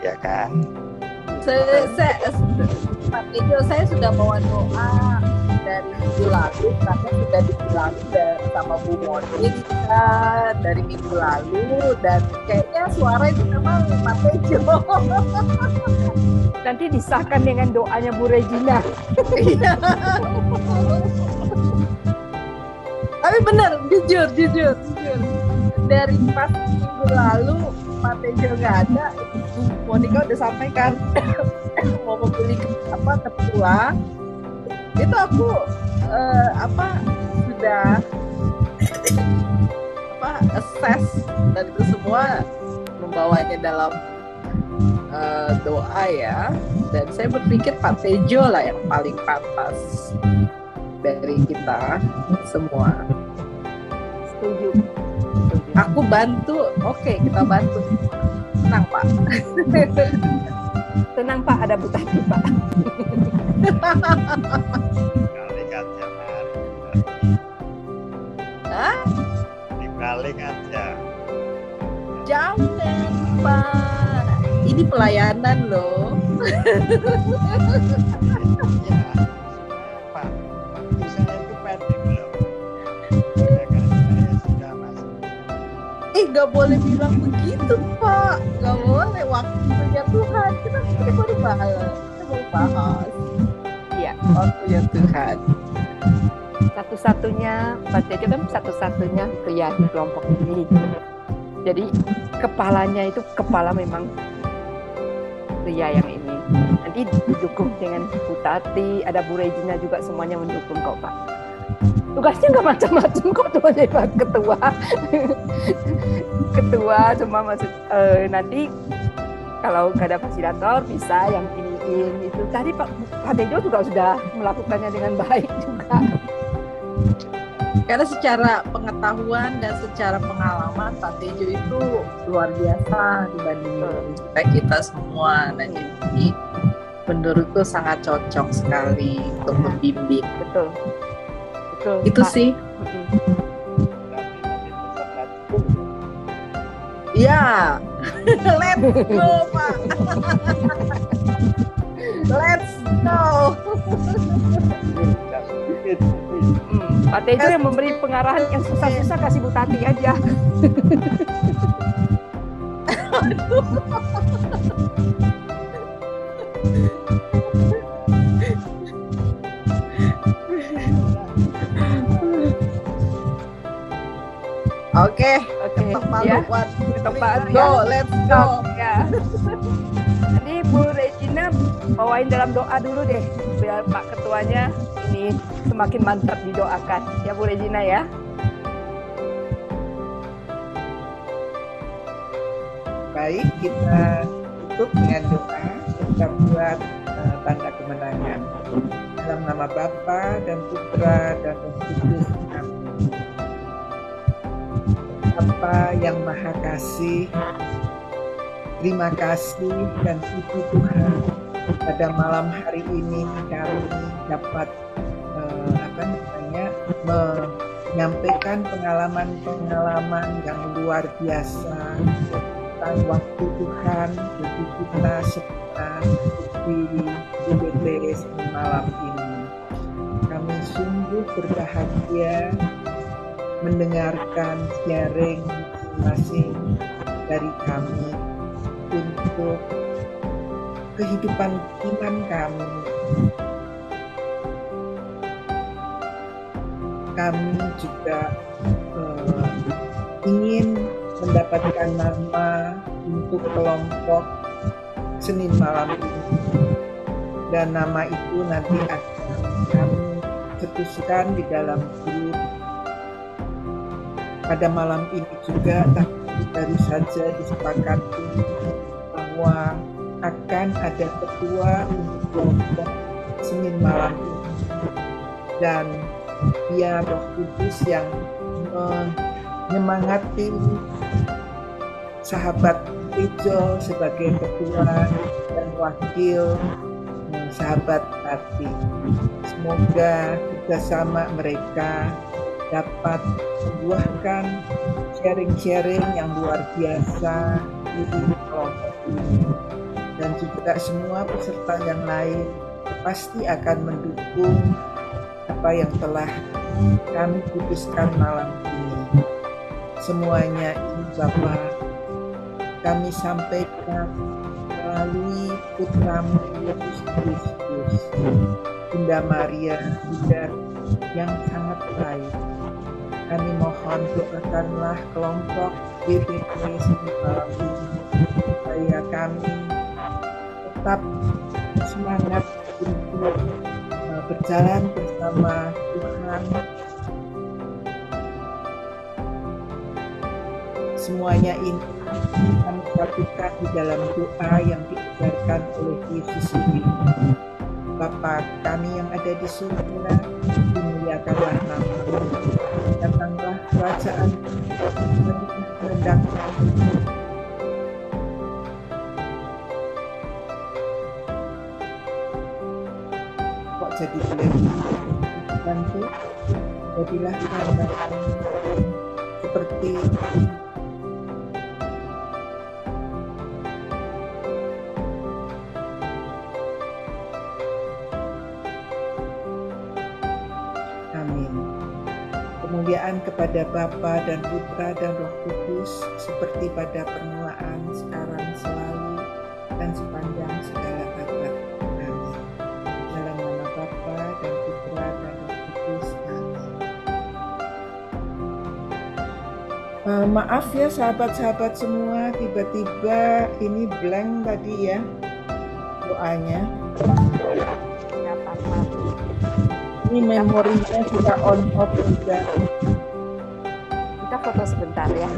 ya kan? Pak Tejo, saya sudah bawa doa dari minggu lalu karena sudah dibilang sama Bu Monica dari minggu lalu, dan kayaknya suara itu memang Pak Tejo. Nanti disahkan dengan doanya Bu Regina. Tapi benar, jujur. Dari pas minggu lalu Pak Tejo nggak ada, Bu Monica udah sampaikan mau memilih ketua. Itu aku sudah assess, dan itu semua membawanya dalam doa ya, dan saya berpikir Pak Tejo lah yang paling pantas dari kita semua. Setuju. Aku bantu, oke, kita bantu. Tenang Pak. Tenang Pak, ada Bu Tati Pak. Dibalik aja, Mari. Hah? Dibalik aja. Jangan Pak, ini pelayanan loh. Ya, Pak, waktu saya itu pendek belum. Ya kan, saya sudah masuk. Nggak boleh bilang begitu Pak, nggak boleh, waktunya Tuhan, kita baru bahas. Iya. Waktunya Tuhan. Satu-satunya Pak Tejo kan satu-satunya pria di kelompok ini. Jadi kepalanya itu kepala memang pria yang ini. Nanti didukung dengan Bu Tati, ada Bu Regina juga, semuanya mendukung kok Pak. Tugasnya nggak macam-macam kok tuh Pak ketua. Ketua cuma maksud nanti kalau nggak ada fasilitator bisa yang ini itu. Tadi Pak Tejo juga sudah melakukannya dengan baik juga. Karena secara pengetahuan dan secara pengalaman Pak Tejo itu luar biasa dibanding kita semua. Nah, jadi menurutku sangat cocok sekali untuk membimbing. Betul. Itu Pak. sih. Ya, let's go Pak. Let's go. Pak Tejo yang memberi pengarahan, yang susah-susah kasih Bu Tati aja. Oke, ya. Go, let's go. Ya. Jadi Bu Regina bawain dalam doa dulu deh, biar Pak Ketuanya ini semakin mantap didoakan. Ya Bu Regina ya. Baik, kita tutup dengan doa. Kita buat tanda kemenangan. Dalam nama Bapa dan Putra dan Roh Kudus. Amin. Bapa yang Maha Kasih, terima kasih dan puji Tuhan, pada malam hari ini kami dapat menyampaikan pengalaman-pengalaman yang luar biasa tentang waktu Tuhan bagi kita semua di UBT malam ini. Kami sungguh berbahagia mendengarkan sharing masing-masing dari kami untuk kehidupan iman kami. Kami juga ingin mendapatkan nama untuk kelompok Senin malam ini, dan nama itu nanti akan kami cetuskan di dalam grup. Pada malam ini juga baru saja disepakati bahwa akan ada ketua untuk kelompok Senin malam ini, dan biar Roh Kudus yang menyemangati sahabat Tejo sebagai ketua dan wakil sahabat Tati. Semoga kerjasama mereka dapat membuahkan sharing-sharing yang luar biasa di kelompok ini. dan juga semua peserta yang lain pasti akan mendukung apa yang telah kami putuskan malam ini. Semuanya ini Bapa, kami sampaikan melalui Putramu Yesus Kristus, Bunda Maria, Bunda yang sangat baik. Kami mohon doakanlah kelompok GBK malam ini, supaya kami tetap semangat untuk berjalan bersama Tuhan. Semuanya ini kami lakukan di dalam doa yang diajarkan oleh Yesus ini. Bapa kami yang ada di surga, dimuliakanlah nama-Mu, datanglah kerajaan, kehendakmu. Kok jadi boleh bantu, jadilah kehendak seperti kemuliaan kepada Bapa dan Putra dan Roh Kudus, seperti pada permulaan, sekarang, selalu, dan sepanjang segala abad. Amin. Dalam nama Bapa dan Putra dan Roh Kudus. Amin. Maaf ya sahabat-sahabat semua, tiba-tiba ini blank tadi ya doanya. Ini memorinya sudah on off juga. Kita foto sebentar ya.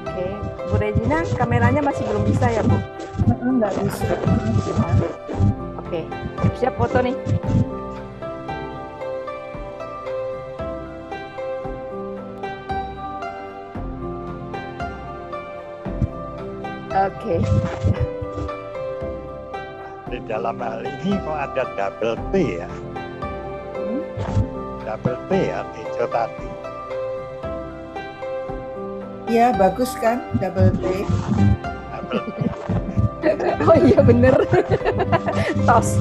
Oke, Bu Regina, kameranya masih belum bisa ya, Bu? Enggak bisa. Oke, siap foto nih. Oke. Di dalam hal ini kok ada double T ya? Double T ya, Tejo tadi. Iya, bagus kan double T? Double T. Oh iya bener. tos.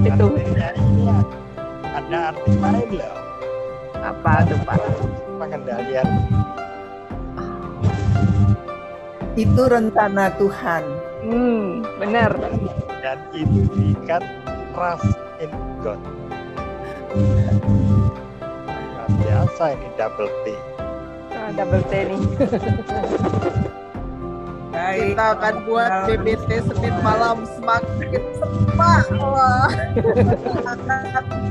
Itu. Artinya ini ada arti lain loh. Apa tuh Pak? Pengendalian. Itu rencana Tuhan. Benar. Dan itu diikat trust in God. Luar biasa ini double T. Double T nih. Baik, Kita akan buat BBT Senin malam semakin semak. Wah.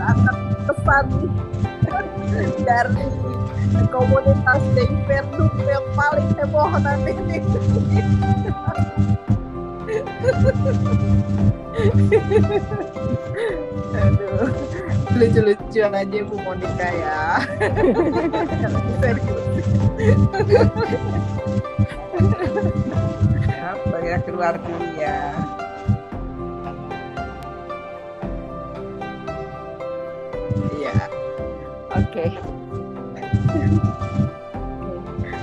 akan pesan dari komunitas Dayverdum yang paling heboh nanti. Aduh, lucu-lucuan aja Bu Monica ya. Serius. apa ya, keluar dulu ya. Iya. Oke.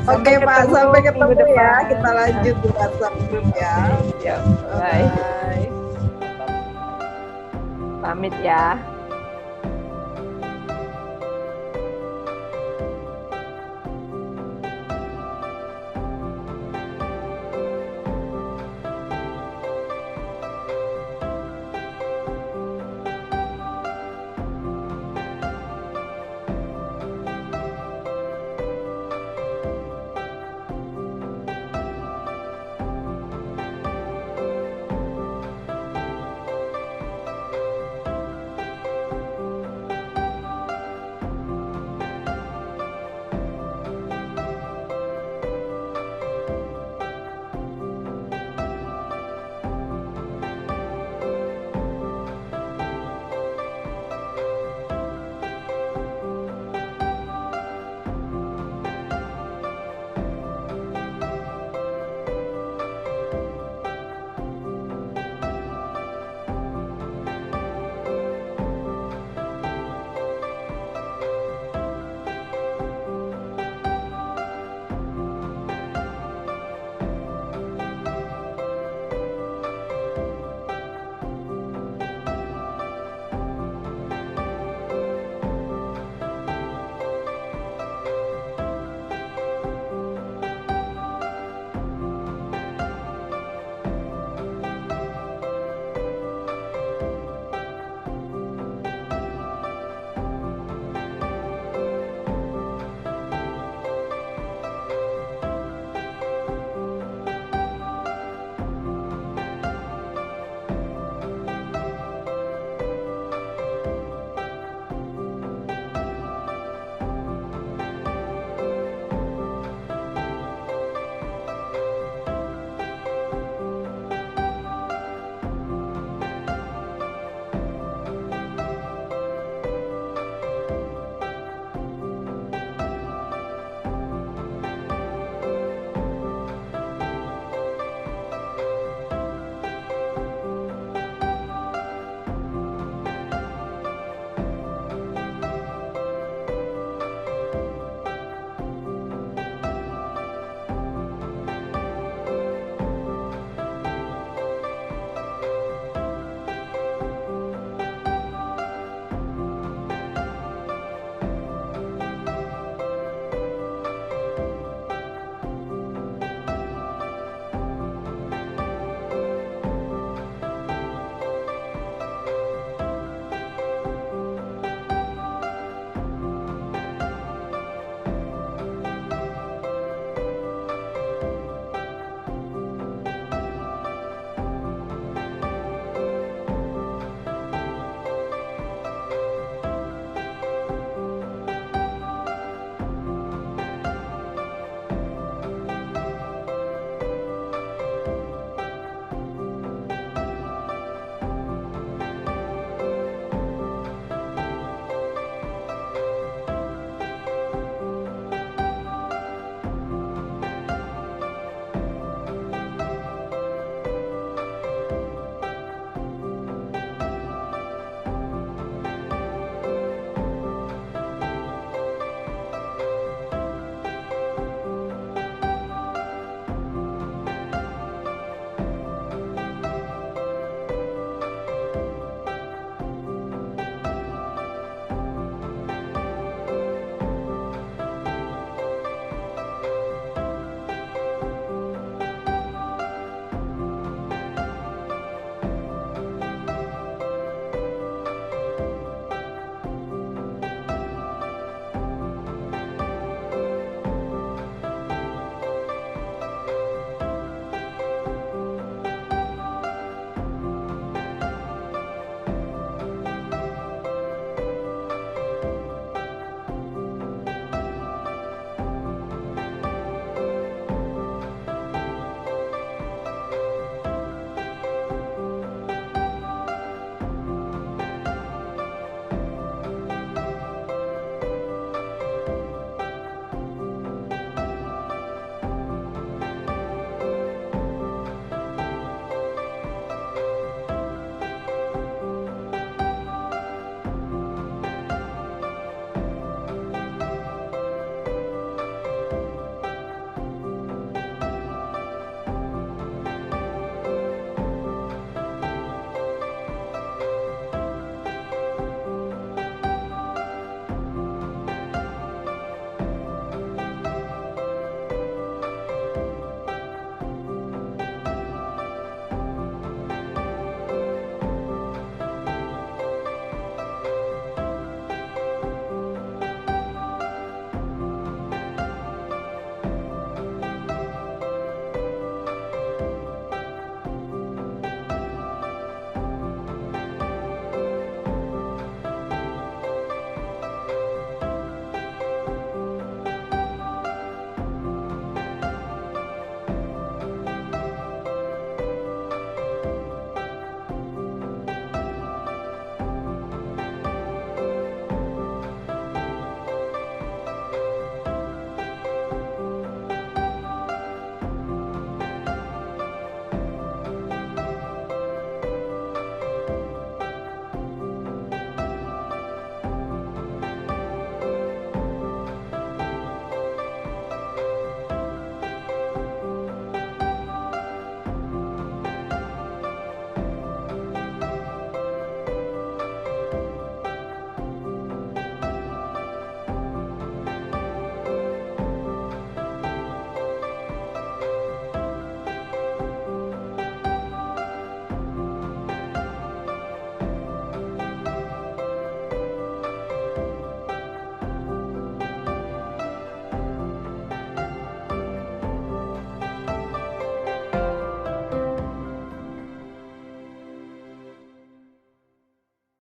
Oke Pak, sampai ketemu minggu ya. depan. Kita lanjut di WhatsApp group ya. Ya, bye. Bye. Pamit ya.